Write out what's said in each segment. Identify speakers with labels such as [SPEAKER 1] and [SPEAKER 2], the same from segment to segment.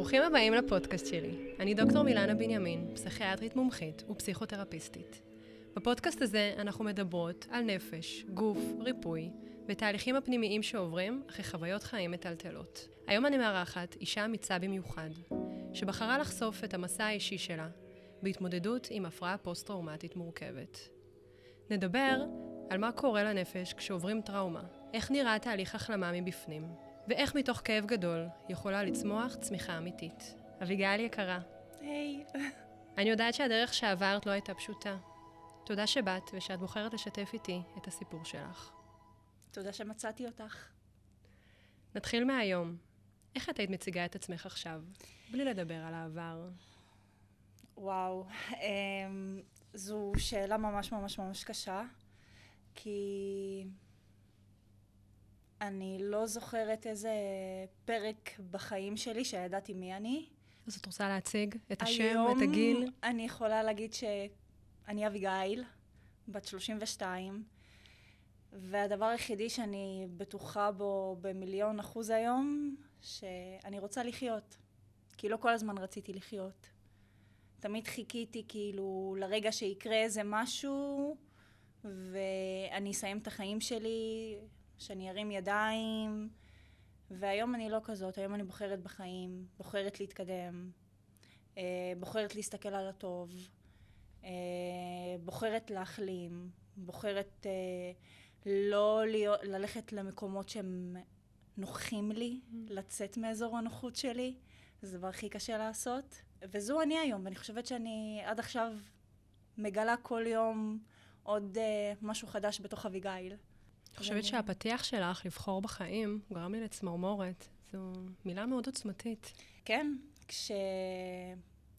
[SPEAKER 1] ברוכים הבאים לפודקאסט שלי. אני דוקטור מילנה בנימין, פסיכיאטרית מומחית ופסיכותרפיסטית. בפודקאסט הזה אנחנו מדברות על נפש, גוף, ריפוי ותהליכים הפנימיים שעוברים אחרי חוויות חיים מטלטלות. היום אני מארחת אישה אמיצה במיוחד, שבחרה לחשוף את המסע האישי שלה בהתמודדות עם הפרעה פוסט-טראומטית מורכבת. נדבר על מה קורה לנפש כשעוברים טראומה, איך נראה תהליך החלמה מבפנים, ואיך מתוך כאב גדול יכולה לצמוח צמיחה אמיתית. אביגיל יקרה.
[SPEAKER 2] היי.
[SPEAKER 1] אני יודעת שהדרך שעברת לא הייתה פשוטה. תודה שבאת ושאת בוחרת לשתף איתי את הסיפור שלך.
[SPEAKER 2] תודה שמצאתי אותך.
[SPEAKER 1] נתחיל מהיום. איך את היית מציגה את עצמך עכשיו, בלי לדבר על העבר?
[SPEAKER 2] וואו, זו שאלה ממש ממש ממש קשה, כי אני לא זוכרת איזה פרק בחיים שלי שידעתי מי אני.
[SPEAKER 1] אז את רוצה להציג את השם,
[SPEAKER 2] היום
[SPEAKER 1] את הגיל?
[SPEAKER 2] אני יכולה להגיד שאני אביגיל, בת 32, והדבר היחידי שאני בטוחה בו ב1,000,000% היום, שאני רוצה לחיות. כי לא כל הזמן רציתי לחיות. תמיד חיכיתי כאילו לרגע שיקרה איזה משהו, ואני אסיים את החיים שלי, שאני ארים ידיים, והיום אני לא כזאת, היום אני בוחרת בחיים, בוחרת להתקדם, בוחרת להסתכל על הטוב, בוחרת להחלים, בוחרת לא ללכת למקומות שהם נוחים לי, לצאת מאזור הנוחות שלי, זה דבר הכי קשה לעשות. וזו אני היום, ואני חושבת שאני עד עכשיו מגלה כל יום עוד משהו חדש בתוך אביגיל.
[SPEAKER 1] אני חושבת שהפתיח שלך לבחור בחיים גרם לי לצמרמורת. זו מילה מאוד עוצמתית.
[SPEAKER 2] כן,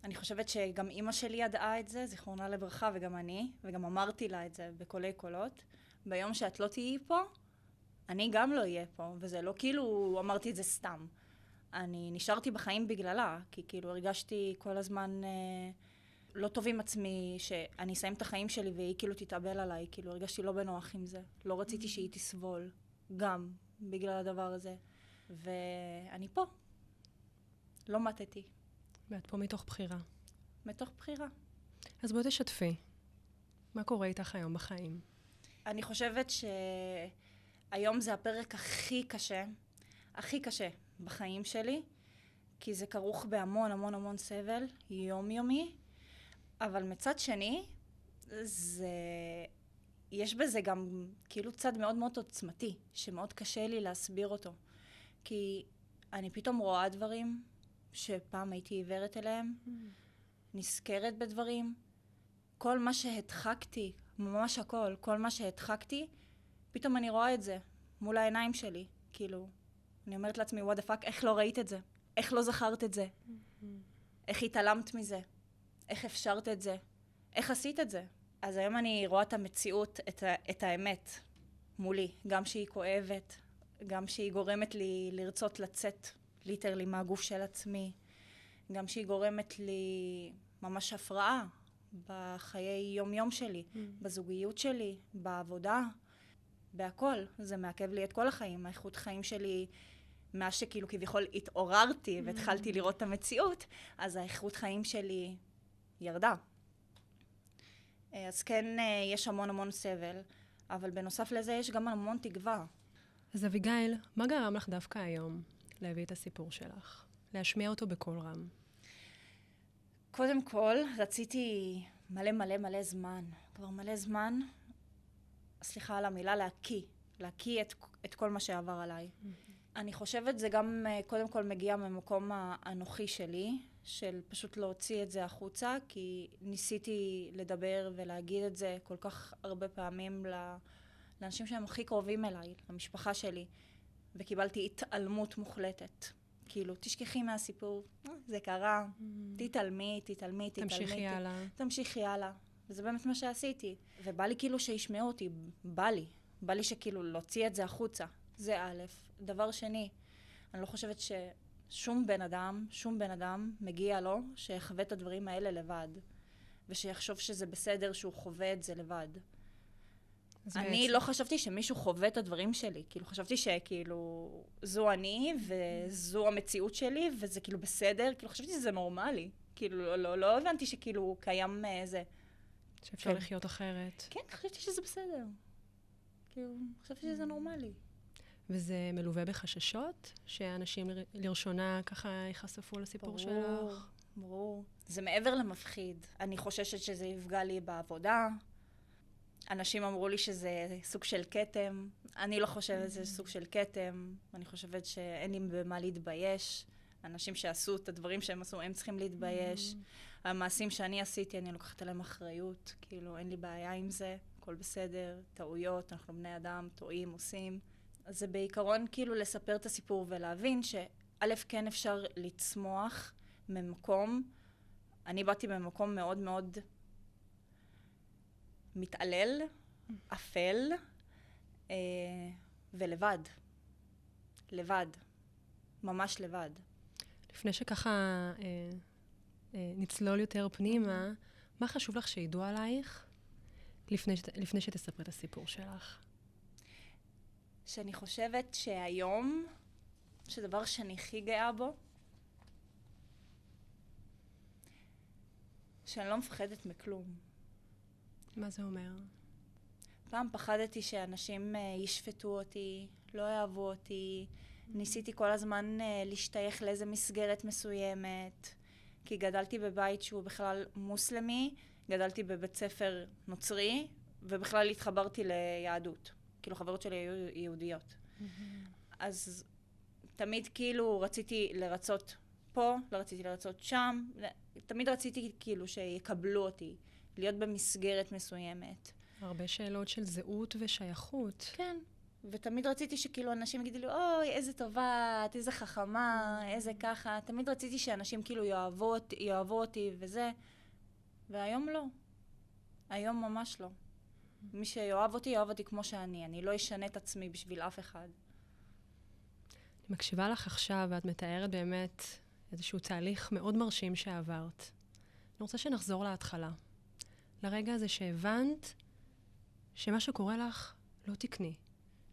[SPEAKER 2] אני חושבת שגם אמא שלי ידעה את זה, זיכרונה לברכה, וגם אני, וגם אמרתי לה את זה בקולי קולות. ביום שאת לא תהיי פה, אני גם לא אהיה פה, וזה לא כאילו אמרתי את זה סתם. אני נשארתי בחיים בגללה, כי כאילו הרגשתי כל הזמן לא טוב עם עצמי, שאני אסיים את החיים שלי והיא כאילו תתאבל עליי, כאילו הרגשתי לא בנוח עם זה. לא רציתי שהיא תסבול, גם בגלל הדבר הזה. ואני פה. לא מתתי.
[SPEAKER 1] ואת פה מתוך בחירה.
[SPEAKER 2] מתוך בחירה.
[SPEAKER 1] אז בואי תשתפי. מה קורה איתך היום בחיים?
[SPEAKER 2] אני חושבת שהיום זה הפרק הכי קשה בחיים שלי, כי זה כרוך בהמון המון המון סבל, יומיומי, אבל מצד שני, יש בזה גם כאילו צד מאוד מאוד עוצמתי, שמאוד קשה לי להסביר אותו. כי אני פתאום רואה דברים שפעם הייתי עיוורת אליהם, נזכרת בדברים, כל מה שהדחקתי, ממש הכל, כל מה שהדחקתי, פתאום אני רואה את זה מול העיניים שלי, כאילו, אני אומרת לעצמי, what the fuck, איך לא ראית את זה? איך לא זכרת את זה? איך התעלמת מזה? איך אפשרת את זה? איך עשית את זה? אז היום אני רואה את המציאות, את האמת מולי, גם שהיא כואבת, גם שהיא גורמת לי לרצות לצאת ליטרלי מהגוף של עצמי, גם שהיא גורמת לי ממש הפרעה בחיי יום-יום שלי, בזוגיות שלי, בעבודה, בהכל. זה מעכב לי את כל החיים. האיכות חיים שלי, מאז שכאילו כביכול התעוררתי והתחלתי לראות את המציאות, אז האיכות חיים שלי ירדה. אז כן, יש המון המון סבל, אבל בנוסף לזה יש גם המון תקווה.
[SPEAKER 1] אז אביגיל, מה גרם לך דווקא היום להביא את הסיפור שלך? להשמיע אותו בקול רם?
[SPEAKER 2] קודם כל, רציתי מלא זמן, כבר מלא זמן, סליחה על המילה, להקיא את כל מה שעבר עליי. אני חושבת זה גם קודם כל מגיע ממקום האנוכי שלי, של פשוט להוציא את זה החוצה, כי ניסיתי לדבר ולהגיד את זה כל כך הרבה פעמים לאנשים שהם הכי קרובים אליי, למשפחה שלי, וקיבלתי התעלמות מוחלטת. כאילו, תשכחי מהסיפור, זה קרה, תתעלמי. תמשיכי הלאה. וזה באמת מה שעשיתי. ובא לי כאילו שישמעו אותי, בא לי שכאילו להוציא את זה החוצה. זה א'. דבר שני, אני לא חושבת ששום בן אדם מגיע לו שיחווה את הדברים האלה לבד, ושיחשוב שזה בסדר שהוא חווה את זה לבד. אני לא חשבתי שמישהו חווה את הדברים שלי. כאילו, חשבתי שכאילו, זו אני, וזו המציאות שלי, וזה כאילו בסדר. כאילו, חשבתי שזה נורמלי. כאילו, לא הבנתי שכאילו קיים זה.
[SPEAKER 1] שאפשר לחיות אחרת.
[SPEAKER 2] כן, חשבתי שזה בסדר. כאילו, חשבתי שזה נורמלי.
[SPEAKER 1] וזה מלווה בחששות? שאנשים לראשונה ככה יחשפו לסיפור שלך?
[SPEAKER 2] ברור. זה מעבר למפחיד. אני חוששת שזה יפגע לי בעבודה. אנשים אמרו לי שזה סוג של כתם. אני לא חושבת שזה סוג של כתם. אני חושבת שאין לי במה להתבייש. אנשים שעשו את הדברים שהם עשו, הם צריכים להתבייש. המעשים שאני עשיתי, אני לוקחת עליהם אחריות. כאילו, אין לי בעיה עם זה. הכל בסדר, טעויות, אנחנו בני אדם, טועים, עושים. אז זה בעיקרון כאילו לספר את הסיפור ולהבין שא' כן אפשר לצמוח ממקום. אני באתי ממקום מאוד מאוד מתעלל, אפל, ולבד. לבד. ממש לבד.
[SPEAKER 1] לפני שככה נצלול יותר פנימה, מה חשוב לך שידעו עלייך לפני שתספרי את הסיפור שלך?
[SPEAKER 2] שאני חושבת שהיום, שדבר שאני הכי גאה בו, שאני לא מפחדת מכלום.
[SPEAKER 1] מה זה אומר?
[SPEAKER 2] פעם פחדתי שאנשים ישפטו אותי, לא יאהבו אותי. ניסיתי כל הזמן להשתייך לאיזה מסגרת מסוימת, כי גדלתי בבית שהוא בכלל מוסלמי, גדלתי בבית ספר נוצרי, ובכלל התחברתי ליהדות. כאילו חברות שלי היו יהודיות. אז תמיד כאילו רציתי לרצות פה, לא רציתי לרצות שם, תמיד רציתי כאילו שיקבלו אותי, להיות במסגרת מסוימת.
[SPEAKER 1] הרבה שאלות של זהות ושייכות.
[SPEAKER 2] כן, ותמיד רציתי שכאילו אנשים יגידו לי, אוי, איזה טובה, את איזה חכמה, איזה ככה. תמיד רציתי שאנשים כאילו יאהבו אותי וזה, והיום לא. היום ממש לא. מי שיאהב אותי, יאהב אותי כמו שאני. אני לא אשנה את עצמי בשביל אף אחד.
[SPEAKER 1] אני מקשיבה לך עכשיו, ואת מתארת באמת איזשהו תהליך מאוד מרשים שעברת. אני רוצה שנחזור להתחלה. לרגע הזה שהבנת שמה שקורה לך לא תקני.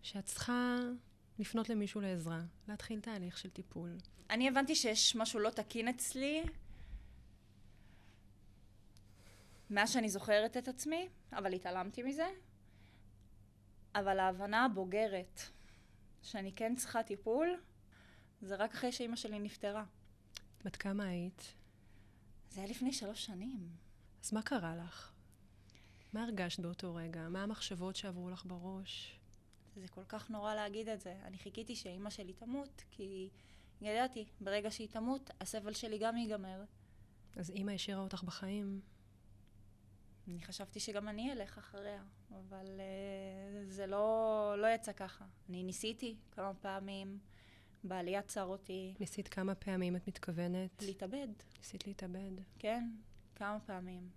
[SPEAKER 1] שאת צריכה לפנות למישהו לעזרה, להתחיל תהליך של טיפול.
[SPEAKER 2] אני הבנתי שיש משהו לא תקין אצלי, מאז שאני זוכרת את עצמי, אבל התעלמתי מזה. אבל ההבנה הבוגרת שאני כן צריכה טיפול, זה רק אחרי שאמא שלי נפטרה.
[SPEAKER 1] בת כמה היית?
[SPEAKER 2] זה היה לפני 3 שנים.
[SPEAKER 1] אז מה קרה לך? מה הרגשת באותו רגע? מה המחשבות שעברו לך בראש?
[SPEAKER 2] זה כל כך נורא להגיד את זה. אני חיכיתי שאמא שלי תמות, כי ידעתי, ברגע שהיא תמות, הסבל שלי גם ייגמר.
[SPEAKER 1] אז אמא השאירה אותך בחיים?
[SPEAKER 2] אני חשבתי שגם אני אלך אחריה, אבל זה לא יצא ככה. אני ניסיתי כמה פעמים, בעלי עצר אותי.
[SPEAKER 1] ניסית כמה פעמים, את מתכוונת?
[SPEAKER 2] להתאבד.
[SPEAKER 1] ניסית להתאבד?
[SPEAKER 2] כן, כמה פעמים.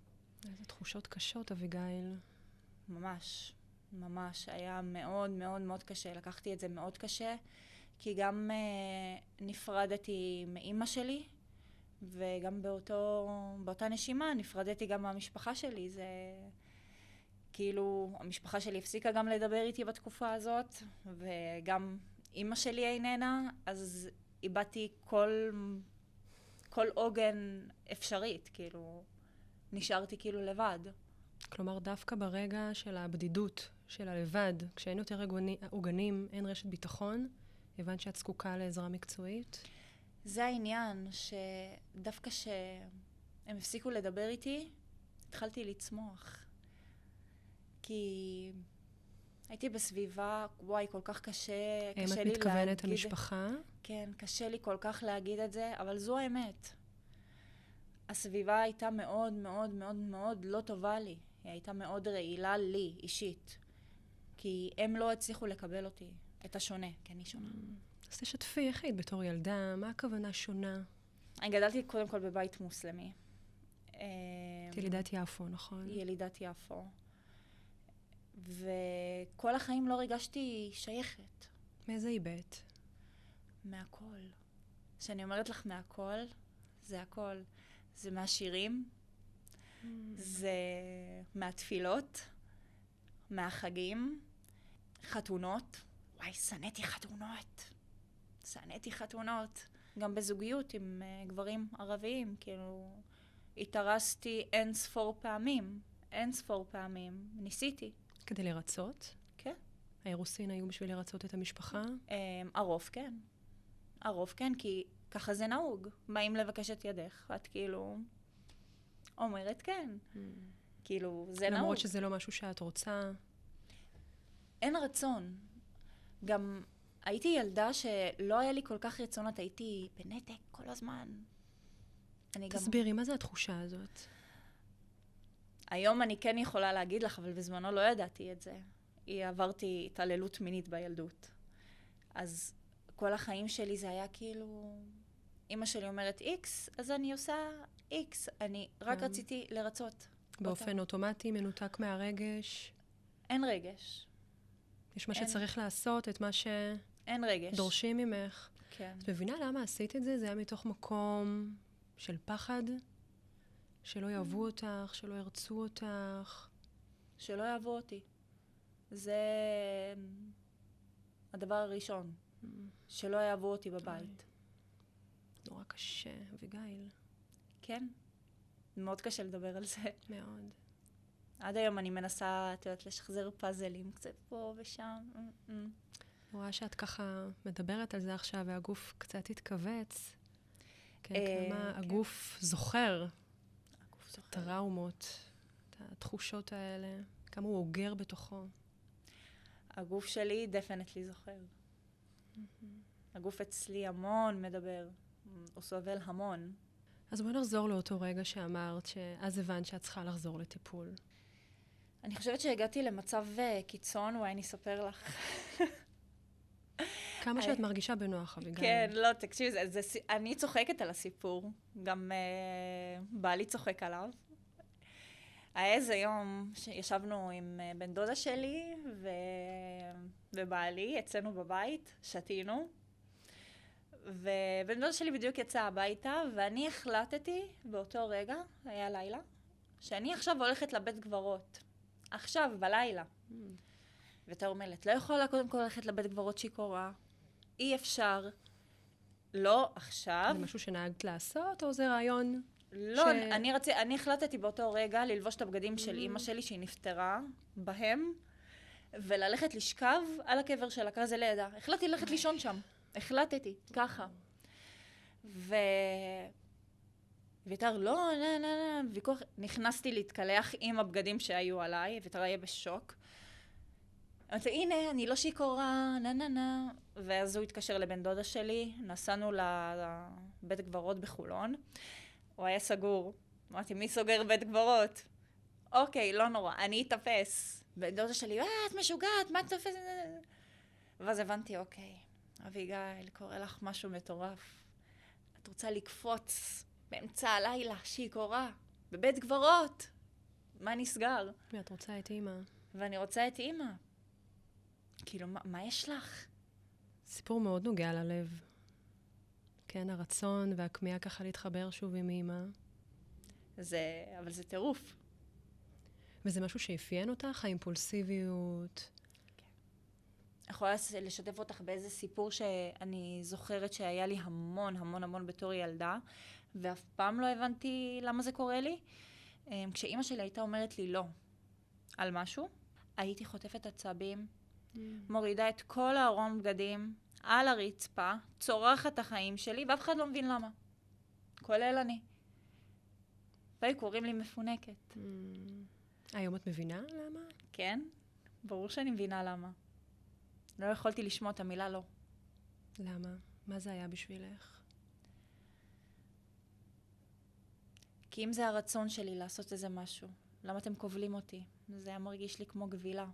[SPEAKER 1] איזה תחושות קשות, אביגיל.
[SPEAKER 2] ממש, ממש. היה מאוד מאוד מאוד קשה. לקחתי את זה מאוד קשה, כי גם נפרדתי מאמא שלי, וגם באותה נשימה נפרדתי גם מהמשפחה שלי. זה כאילו, המשפחה שלי הפסיקה גם לדבר איתי בתקופה הזאת, וגם אמא שלי איננה, אז איבדתי כל עוגן אפשרית, כאילו, נשארתי כאילו לבד.
[SPEAKER 1] כלומר, דווקא ברגע של הבדידות, של הלבד, כשאין יותר עוגנים, אין רשת ביטחון, הבנת שאת זקוקה לעזרה מקצועית?
[SPEAKER 2] זה העניין, שדווקא שהם הפסיקו לדבר איתי, התחלתי לצמוח. כי הייתי בסביבה, וואי, כל כך קשה לי להגיד.
[SPEAKER 1] את מתכוונת המשפחה?
[SPEAKER 2] כן, קשה לי כל כך להגיד את זה, אבל זו האמת. הסביבה הייתה מאוד מאוד מאוד מאוד לא טובה לי. היא הייתה מאוד רעילה לי, אישית. כי הם לא הצליחו לקבל אותי, את השונה, כי אני שונה.
[SPEAKER 1] אז תשתפי, איך היית בתור ילדה? מה הכוונה שונה?
[SPEAKER 2] אני גדלתי קודם כל בבית מוסלמי.
[SPEAKER 1] ילידת יפו, נכון?
[SPEAKER 2] ילידת יפו. וכל החיים לא הרגשתי שייכת.
[SPEAKER 1] מאיזה היבט?
[SPEAKER 2] מהכל. כשאני אומרת לך מהכל, זה הכל. זה מהשירים, זה מהתפילות, מהחגים, חתונות. וואי, שנאתי חתונות. גם בזוגיות עם גברים ערביים, כאילו, התארסתי אין ספור פעמים. ניסיתי.
[SPEAKER 1] כדי לרצות?
[SPEAKER 2] כן.
[SPEAKER 1] האירוסין היו בשביל לרצות את המשפחה?
[SPEAKER 2] הרוב כן, כי ככה זה נהוג. באים לבקש את ידך, את כאילו אומרת כן. כאילו, זה נהוג.
[SPEAKER 1] למרות שזה לא משהו שאת רוצה?
[SPEAKER 2] אין רצון. גם הייתי ילדה שלא היה לי כל כך רצונות, הייתי בנתק כל הזמן.
[SPEAKER 1] תסבירי, מה זה התחושה הזאת?
[SPEAKER 2] היום אני כן יכולה להגיד לך, אבל בזמנו לא ידעתי את זה. עברתי התעללות מינית בילדות. אז כל החיים שלי זה היה כאילו, אמא שלי אומרת X, אז אני עושה X. אני רק רציתי לרצות.
[SPEAKER 1] באופן אוטומטי, מנותק מהרגש?
[SPEAKER 2] אין רגש.
[SPEAKER 1] יש מה שצריך לעשות, את מה
[SPEAKER 2] אין רגש.
[SPEAKER 1] דורשים ממך.
[SPEAKER 2] כן.
[SPEAKER 1] את מבינה למה עשית את זה? זה היה מתוך מקום של פחד? שלא יאהבו אותך, שלא ירצו אותך?
[SPEAKER 2] שלא יאהבו אותי. זה הדבר הראשון. שלא יאהבו אותי בבית.
[SPEAKER 1] נורא קשה, אביגיל.
[SPEAKER 2] כן. מאוד קשה לדבר על זה.
[SPEAKER 1] מאוד.
[SPEAKER 2] עד היום אני מנסה, את יודעת, לשחזר פאזלים קצת פה ושם.
[SPEAKER 1] אני רואה שאת ככה מדברת על זה עכשיו, והגוף קצת התכווץ. כן, כמה הגוף זוכר. טראומות, את התחושות האלה, כמה הוא אוגר בתוכו.
[SPEAKER 2] הגוף שלי דפנטלי זוכר. הגוף אצלי המון מדבר. הוא סובל המון.
[SPEAKER 1] אז בואי נחזור לאותו רגע שאמרת, שאז הבנת שאת צריכה לחזור לטיפול.
[SPEAKER 2] אני חושבת שהגעתי למצב קיצון, וואי, אני אספר לך.
[SPEAKER 1] כמה שאת מרגישה בנוח, אביגיל.
[SPEAKER 2] כן, לא, תקשיב, אני צוחקת על הסיפור. גם בעלי צוחק עליו. היה איזה יום שישבנו עם בן דודה שלי ובעלי, אצלנו בבית, שתינו. ובן דודה שלי בדיוק יצא הביתה, ואני החלטתי באותו רגע, היה לילה, שאני עכשיו הולכת לבית גברות. עכשיו, בלילה. ותרמלת, לא יכולה קודם כל ללכת לבית גברות שיכורה. אי אפשר. לא עכשיו.
[SPEAKER 1] זה משהו שנהגת לעשות, או זה רעיון?
[SPEAKER 2] לא, אני החלטתי באותו רגע ללבוש את הבגדים של אמא שלי, שהיא נפטרה בהם, וללכת לשכב על הקבר שלה, כזה לידה. החלטתי ללכת לישון שם. החלטתי, ככה. ויתר, לא, ויכוח, נכנסתי להתקלח עם הבגדים שהיו עליי, ויתר היה בשוק. אמרתי, הנה, אני לא שיכורה, ואז הוא התקשר לבן דודה שלי, נסענו לבית גברות בחולון, הוא היה סגור. אמרתי, מי סוגר בית גברות? אוקיי, לא נורא, אני אתאפס. בן דודה שלי, את משוגעת, מה את תופסת? ואז הבנתי, אוקיי, אביגיל, קורה לך משהו מטורף. את רוצה לקפוץ באמצע הלילה, שיכורה, בבית גברות. מה נסגר?
[SPEAKER 1] ואת רוצה את אמא.
[SPEAKER 2] ואני רוצה את אמא. כאילו, מה יש לך?
[SPEAKER 1] סיפור מאוד נוגע ללב. כן, הרצון והכמיהה ככה להתחבר שוב עם אמא.
[SPEAKER 2] אבל זה טירוף.
[SPEAKER 1] וזה משהו שאפיין אותך, האימפולסיביות?
[SPEAKER 2] כן. אני יכולה לשתף אותך באיזה סיפור שאני זוכרת שהיה לי המון המון המון בתור ילדה, ואף פעם לא הבנתי למה זה קורה לי. כשאמא שלי הייתה אומרת לי לא על משהו, הייתי חוטפת עצבים, מורידה את כל הארון בגדים על הרצפה, צורחת את החיים שלי, ואף אחד לא מבין למה. כולל אני. והיו קוראים לי מפונקת.
[SPEAKER 1] היום את מבינה למה?
[SPEAKER 2] כן, ברור שאני מבינה למה. לא יכולתי לשמוע את המילה לא.
[SPEAKER 1] למה? מה זה היה בשבילך?
[SPEAKER 2] כי אם זה הרצון שלי לעשות איזה משהו, למה אתם קובלים אותי? זה היה מרגיש לי כמו גבילה.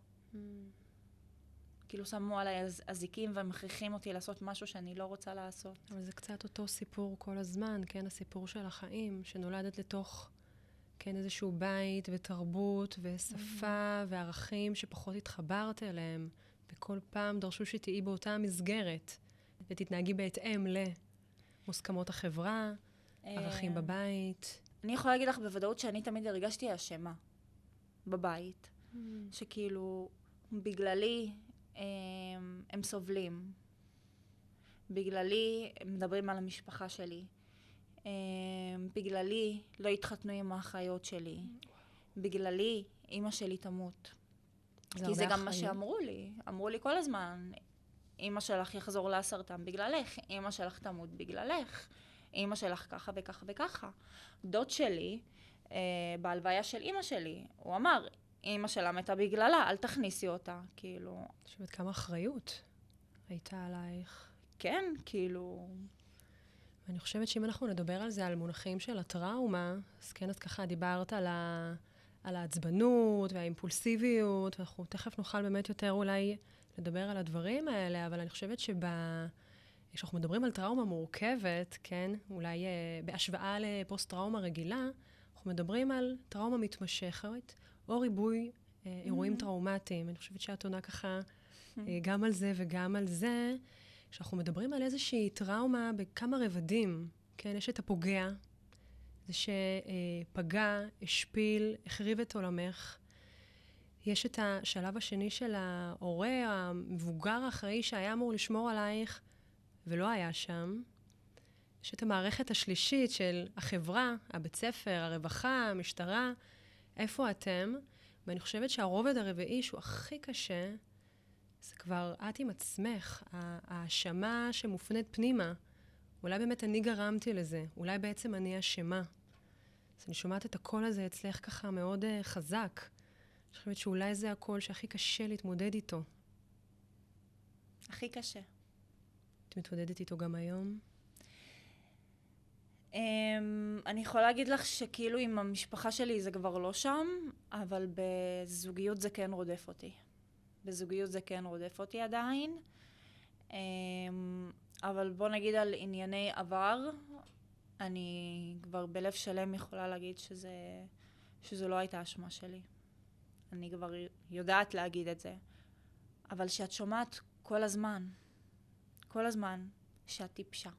[SPEAKER 2] כאילו שמו עליי אזיקים ומכריחים אותי לעשות משהו שאני לא רוצה לעשות.
[SPEAKER 1] אבל זה קצת אותו סיפור כל הזמן, כן? הסיפור של החיים, שנולדת לתוך, כן, איזשהו בית ותרבות ושפה וערכים שפחות התחברת אליהם, וכל פעם דרשו שתהיי באותה מסגרת, ותתנהגי בהתאם למוסכמות החברה, ערכים בבית.
[SPEAKER 2] אני יכולה להגיד לך בוודאות שאני תמיד הרגשתי אשמה בבית. שכאילו, בגללי הם סובלים. בגללי הם מדברים על המשפחה שלי. בגללי לא התחתנו עם האחיות שלי. בגללי אמא שלי תמות. כי זה גם מה שאמרו לי. אמרו לי כל הזמן, אמא שלך יחזור לסרטן בגללך, אמא שלך תמות בגללך, אמא שלך ככה וככה וככה. דוד שלי, בהלוויה של אמא שלי, הוא אמר, אמא שלה מתה בגללה, אל תכניסי אותה, כאילו.
[SPEAKER 1] חושבת כמה אחריות הייתה עלייך.
[SPEAKER 2] כן, כאילו.
[SPEAKER 1] אני חושבת שאם אנחנו נדבר על זה, על מונחים של הטראומה, אז כן, את ככה דיברת על העצבנות והאימפולסיביות, ואנחנו תכף נוכל באמת יותר אולי לדבר על הדברים האלה, אבל אני חושבת כשאנחנו מדברים על טראומה מורכבת, כן, אולי בהשוואה לפוסט-טראומה רגילה, אנחנו מדברים על טראומה מתמשכת, או ריבוי אירועים טראומטיים. אני חושבת שאת עונה ככה גם על זה וגם על זה, שאנחנו מדברים על איזושהי טראומה בכמה רבדים, כן, יש את הפוגע, זה שפגע, השפיל, החריב את עולמך. יש את השלב השני של ההורה, המבוגר האחראי שהיה אמור לשמור עלייך, ולא היה שם. יש את המערכת השלישית של החברה, הבית ספר, הרווחה, המשטרה, איפה אתם? ואני חושבת שהרובד הרביעי שהוא הכי קשה, זה כבר את עם עצמך, האשמה שמופנית פנימה. אולי באמת אני גרמתי לזה, אולי בעצם אני אשמה. אז אני שומעת את הקול הזה אצלך ככה מאוד חזק. אני חושבת שאולי זה הקול שהכי קשה להתמודד איתו.
[SPEAKER 2] הכי קשה.
[SPEAKER 1] את מתמודדת איתו גם היום?
[SPEAKER 2] אני יכולה להגיד לך שכאילו עם המשפחה שלי זה כבר לא שם, אבל בזוגיות זה כן רודף אותי. בזוגיות זה כן רודף אותי עדיין. אבל בוא נגיד על ענייני עבר, אני כבר בלב שלם יכולה להגיד שזה לא הייתה אשמה שלי. אני כבר יודעת להגיד את זה. אבל שאת שומעת כל הזמן שאת טיפשה.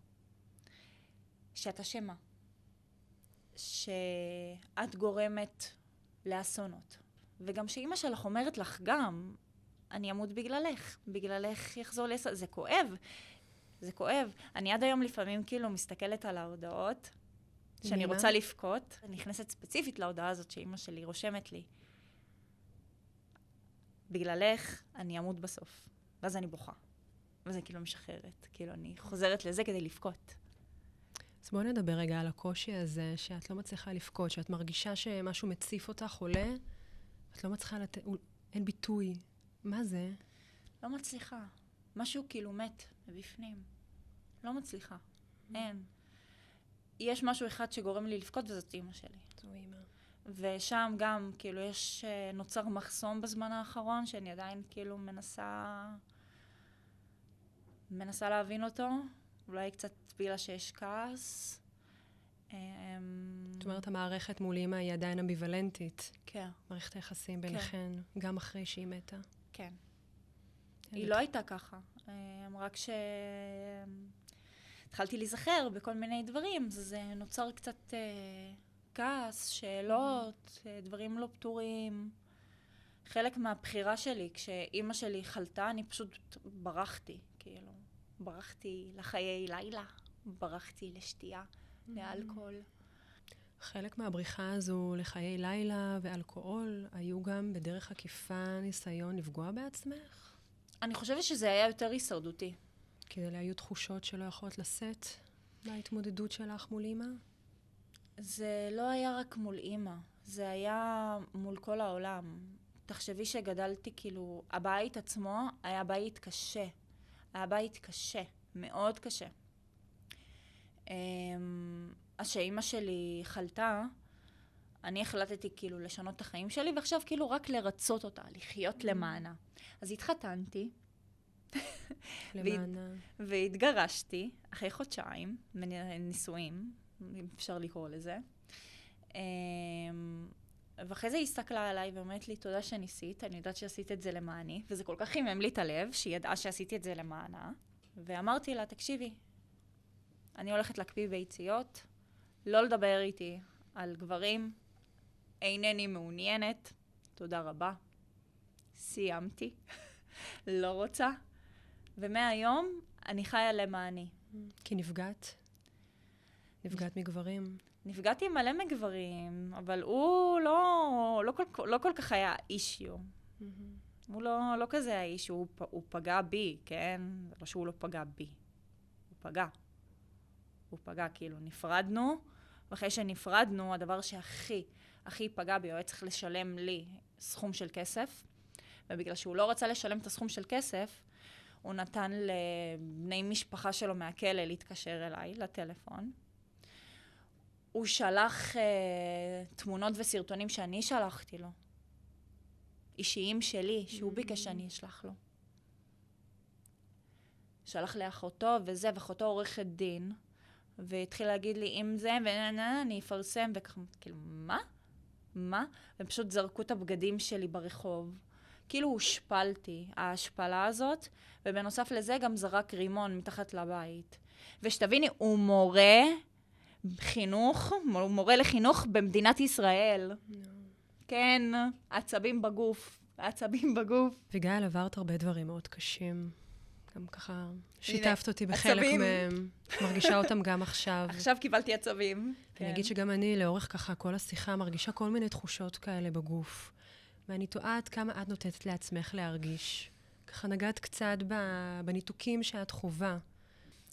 [SPEAKER 2] שאת אשמה. שאת גורמת לאסונות. וגם שאמא שלך אומרת לך גם, אני אמות בגללך יחזור לאסון. זה כואב. זה כואב. אני עד היום לפעמים כאילו מסתכלת על ההודעות, שאני רוצה לפקות. אני נכנסת ספציפית להודעה הזאת שאמא שלי רושמת לי. בגללך אני אמות בסוף. ואז אני בוכה. ואז אני כאילו משחררת. כאילו אני חוזרת לזה כדי לפקות.
[SPEAKER 1] אז בואי נדבר רגע על הקושי הזה, שאת לא מצליחה לפקות, שאת מרגישה שמשהו מציף אותך, עולה, את לא מצליחה אין ביטוי. מה זה?
[SPEAKER 2] לא מצליחה. משהו כאילו מת בפנים. לא מצליחה. אין. יש משהו אחד שגורם לי לפקות, וזאת אמא שלי.
[SPEAKER 1] זו אמא.
[SPEAKER 2] ושם גם, כאילו, נוצר מחסום בזמן האחרון, שאני עדיין כאילו מנסה להבין אותו. אולי קצת בגלל שיש כעס.
[SPEAKER 1] זאת אומרת, המערכת מול אמא היא עדיין אמביוולנטית.
[SPEAKER 2] כן.
[SPEAKER 1] מערכת היחסים ביניכן, גם אחרי שהיא מתה.
[SPEAKER 2] כן. היא לא הייתה ככה. רק התחלתי להיזכר בכל מיני דברים, זה נוצר קצת כעס, שאלות, דברים לא פתורים. חלק מהבחירה שלי, כשאימא שלי חלתה, אני פשוט ברחתי, כאילו. ברחתי לחיי לילה, ברחתי לשתייה, לאלכוהול.
[SPEAKER 1] חלק מהבריחה הזו לחיי לילה ואלכוהול, היו גם בדרך עקיפה ניסיון לפגוע בעצמך?
[SPEAKER 2] אני חושבת שזה היה יותר הישרדותי.
[SPEAKER 1] כי אלה היו תחושות שלא יכולות לשאת בהתמודדות שלך מול אמא?
[SPEAKER 2] זה לא היה רק מול אמא, זה היה מול כל העולם. תחשבי שגדלתי, כאילו, הבית עצמו היה בית קשה. היה בית קשה, מאוד קשה. אז שאמא שלי חלתה, אני החלטתי כאילו לשנות את החיים שלי, ועכשיו כאילו רק לרצות אותה, לחיות למענה. אז התחתנתי.
[SPEAKER 1] למענה.
[SPEAKER 2] והתגרשתי אחרי חודשיים, נישואים, אם אפשר לקרוא לזה. ואחרי זה היא הסתכלה עליי ואומרת לי, תודה שניסית, אני יודעת שעשית את זה למעני, וזה כל כך חימם לי את הלב, שהיא ידעה שעשיתי את זה למענה. ואמרתי לה, תקשיבי, אני הולכת להקפיא ביציות, לא לדבר איתי על גברים, אינני מעוניינת, תודה רבה, סיימתי, לא רוצה. ומהיום אני חיה למה אני.
[SPEAKER 1] כי נפגעת? נפגעת מגברים?
[SPEAKER 2] נפגעתי מלא מגברים, אבל הוא לא כל כך היה אישיו. הוא לא כזה האיש, הוא פגע בי, כן? זה לא שהוא לא פגע בי. הוא פגע, כאילו, נפרדנו, ואחרי שנפרדנו, הדבר הכי פגע בי, הוא היה צריך לשלם לי סכום של כסף, ובגלל שהוא לא רצה לשלם את הסכום של כסף, הוא נתן לבני משפחה שלו מהכלא להתקשר אליי, לטלפון. הוא שלח תמונות וסרטונים שאני שלחתי לו. אישיים שלי, שהוא ביקש שאני אשלח לו. שלח לאחותו וזה, ואחותו עורכת דין, והתחיל להגיד לי, אם זה, אני אפרסם, וככה, כאילו, מה? והם פשוט זרקו את הבגדים שלי ברחוב. כאילו הושפלתי, ההשפלה הזאת, ובנוסף לזה גם זרק רימון מתחת לבית. ושתביני, הוא מורה לחינוך במדינת ישראל. כן, עצבים בגוף.
[SPEAKER 1] וגאל, עברת הרבה דברים מאוד קשים. גם ככה שיתפת אותי בחלק מהם. מרגישה אותם גם עכשיו.
[SPEAKER 2] עכשיו קיבלתי עצבים.
[SPEAKER 1] ואני אגיד שגם אני, לאורך ככה כל השיחה, מרגישה כל מיני תחושות כאלה בגוף. ואני תוהת כמה את נותנת לעצמך להרגיש. ככה נגעת קצת בניתוקים שאת חובה.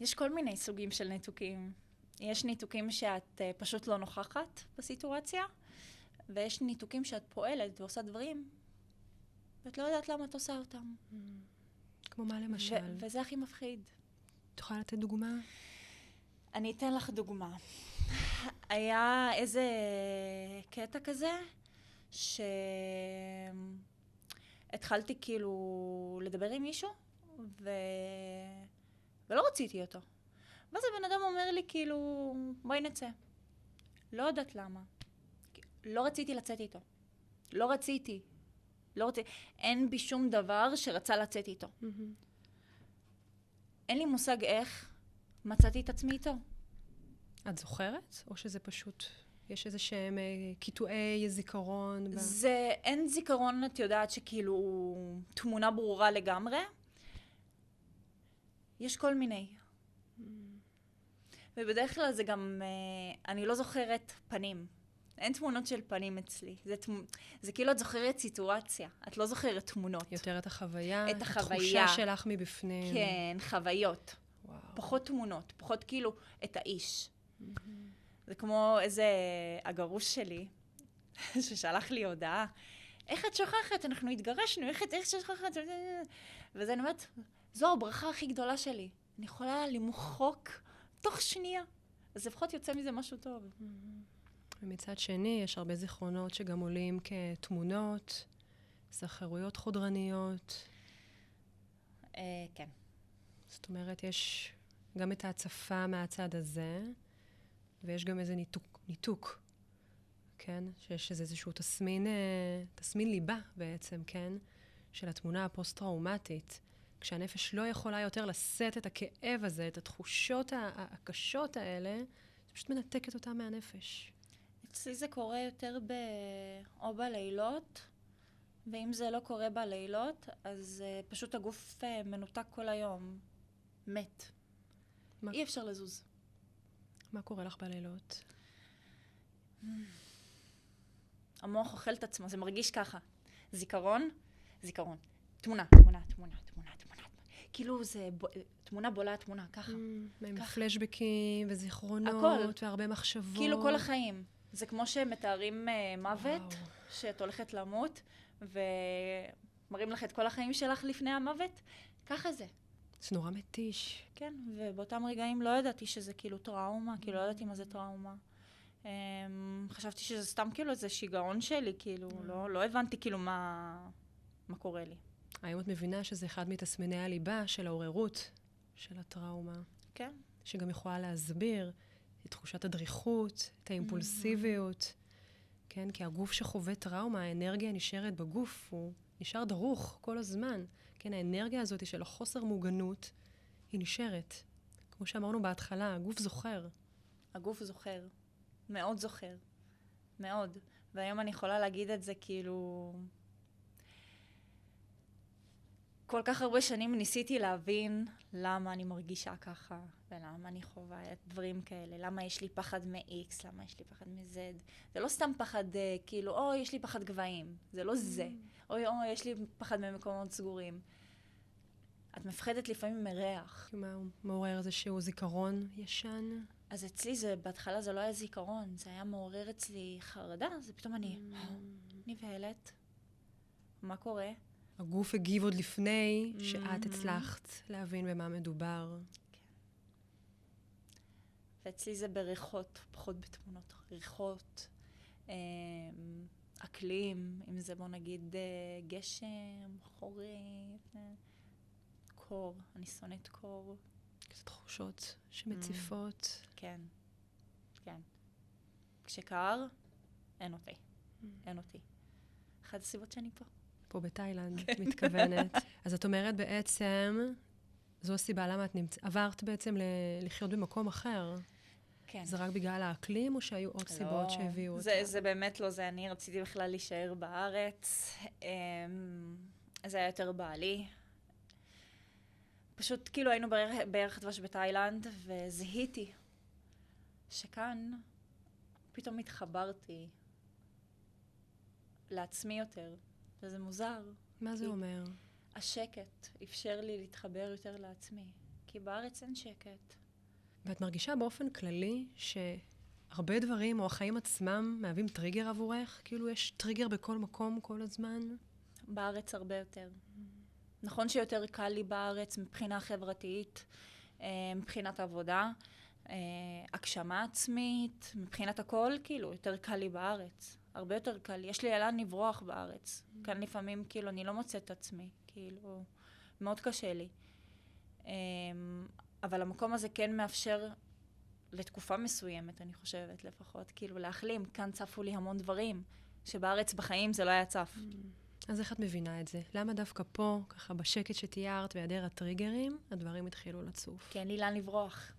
[SPEAKER 2] יש כל מיני סוגים של ניתוקים. יש ניתוקים שאת פשוט לא נוכחת בסיטואציה, ויש ניתוקים שאת פועלת ועושה דברים, ואת לא יודעת למה את עושה אותם.
[SPEAKER 1] כמו מה למשל?
[SPEAKER 2] וזה הכי מפחיד.
[SPEAKER 1] תוכל לתת דוגמה?
[SPEAKER 2] אני אתן לך דוגמה. היה איזה קטע כזה, שהתחלתי כאילו לדבר עם מישהו, ולא רציתי אותו. ואז הבן אדם אומר לי כאילו, בואי נצא. לא יודעת למה. לא רציתי לצאת איתו. לא רציתי. אין בי שום דבר שרצה לצאת איתו. אין לי מושג איך מצאתי את עצמי איתו.
[SPEAKER 1] את זוכרת? או שזה פשוט, יש איזה שהם קיטועי זיכרון?
[SPEAKER 2] אין זיכרון, את יודעת, שכאילו תמונה ברורה לגמרי. יש כל מיני. ובדרך כלל זה גם, אני לא זוכרת פנים. אין תמונות של פנים אצלי. זה כאילו את זוכרת סיטואציה. את לא זוכרת תמונות.
[SPEAKER 1] יותר את החוויה,
[SPEAKER 2] את
[SPEAKER 1] התחושה שלך מבפנים.
[SPEAKER 2] כן, חוויות.
[SPEAKER 1] וואו.
[SPEAKER 2] פחות תמונות, פחות כאילו את האיש. זה כמו איזה הגרוש שלי, ששלח לי הודעה. איך את שוכחת? אנחנו התגרשנו, איך את שוכחת? וזה אני אומרת, זו הברכה הכי גדולה שלי. אני יכולה למחוק תוך שנייה. אז לפחות יוצא מזה משהו טוב.
[SPEAKER 1] ומצד שני, יש הרבה זיכרונות שגם עולים כתמונות, זכרויות חודרניות.
[SPEAKER 2] כן.
[SPEAKER 1] זאת אומרת, יש גם את ההצפה מהצד הזה, ויש גם איזה ניתוק, כן? שיש איזשהו תסמין ליבה בעצם, כן? של התמונה הפוסט-טראומטית. כשהנפש לא יכולה יותר לשאת את הכאב הזה, את התחושות הקשות האלה, זה פשוט מנתקת אותה מהנפש.
[SPEAKER 2] אצלי זה קורה יותר או בלילות, ואם זה לא קורה בלילות, אז פשוט הגוף מנותק כל היום. מת. אי אפשר לזוז.
[SPEAKER 1] מה קורה לך בלילות?
[SPEAKER 2] המוח אוכל את עצמו, זה מרגיש ככה. זיכרון. תמונה. כאילו זה תמונה בולה, תמונה, ככה.
[SPEAKER 1] פלשבקים וזיכרונות והרבה מחשבות.
[SPEAKER 2] כאילו כל החיים. זה כמו שמתארים מוות, שאת הולכת למות, ומראים לך את כל החיים שלך לפני המוות. ככה זה.
[SPEAKER 1] זה נורא מתיש.
[SPEAKER 2] כן, ובאותם רגעים לא ידעתי שזה כאילו טראומה, כאילו לא ידעתי מה זה טראומה. חשבתי שזה סתם כאילו איזה שיגעון שלי, כאילו, לא הבנתי כאילו מה קורה לי.
[SPEAKER 1] היום את מבינה שזה אחד מתסמיני הליבה של העוררות של הטראומה.
[SPEAKER 2] כן.
[SPEAKER 1] שגם יכולה להסביר את תחושת הדריכות, את האימפולסיביות. כן, כי הגוף שחווה טראומה, האנרגיה נשארת בגוף, הוא נשאר דרוך כל הזמן. כן, האנרגיה הזאת של החוסר מוגנות, היא נשארת. כמו שאמרנו בהתחלה, הגוף זוכר.
[SPEAKER 2] הגוף זוכר. מאוד זוכר. מאוד. והיום אני יכולה להגיד את זה כאילו... כל כך הרבה שנים ניסיתי להבין למה אני מרגישה ככה, ולמה אני חווה את דברים כאלה, למה יש לי פחד מ-X, למה יש לי פחד מ-Z. זה לא סתם פחד, כאילו, יש לי פחד גבהים, זה לא זה. או, יש לי פחד ממקומות סגורים. את מפחדת לפעמים מריח.
[SPEAKER 1] מה הוא מעורר איזשהו זיכרון ישן?
[SPEAKER 2] אז אצלי בהתחלה זה לא היה זיכרון, זה היה מעורר אצלי חרדה, זה פתאום אני נבהלת. מה קורה?
[SPEAKER 1] הגוף הגיב עוד לפני שאת הצלחת להבין במה מדובר.
[SPEAKER 2] כן. ואצלי זה בריחות, פחות בתמונות. ריחות, אקלים, אם זה בוא נגיד גשם, חורף, קור, אני שונאת קור.
[SPEAKER 1] כזה תחושות שמציפות.
[SPEAKER 2] כן, כן. כשקר, אין אותי. אין אותי. אחת הסיבות שאני פה.
[SPEAKER 1] פה בתאילנד, את מתכוונת. אז את אומרת בעצם, זו הסיבה למה את עברת בעצם לחיות במקום אחר.
[SPEAKER 2] כן.
[SPEAKER 1] זה רק בגלל האקלים, או שהיו עוד סיבות שהביאו אותך?
[SPEAKER 2] זה באמת לא זה. אני רציתי בכלל להישאר בארץ. זה היה יותר בעלי. פשוט כאילו היינו בערך דבש בתאילנד, וזהיתי שכאן פתאום התחברתי לעצמי יותר. וזה מוזר.
[SPEAKER 1] מה זה אומר?
[SPEAKER 2] השקט אפשר לי להתחבר יותר לעצמי. כי בארץ אין שקט.
[SPEAKER 1] ואת מרגישה באופן כללי שהרבה דברים, או החיים עצמם, מהווים טריגר עבורך? כאילו יש טריגר בכל מקום כל הזמן?
[SPEAKER 2] בארץ הרבה יותר. נכון שיותר קל לי בארץ מבחינה חברתית, מבחינת עבודה, הגשמה עצמית, מבחינת הכל, כאילו, יותר קל לי בארץ. הרבה יותר קל. יש לי לאן לברוח בארץ. כאן לפעמים, כאילו, אני לא מוצאת את עצמי. כאילו, מאוד קשה לי. אבל המקום הזה כן מאפשר לתקופה מסוימת, אני חושבת, לפחות. כאילו, להחלים. כאן צפו לי המון דברים, שבארץ בחיים זה לא היה צף.
[SPEAKER 1] אז איך את מבינה את זה? למה דווקא פה, ככה בשקט שתיארת, בהיעדר הטריגרים, הדברים התחילו לצוף?
[SPEAKER 2] כי אין לי לאן לברוח.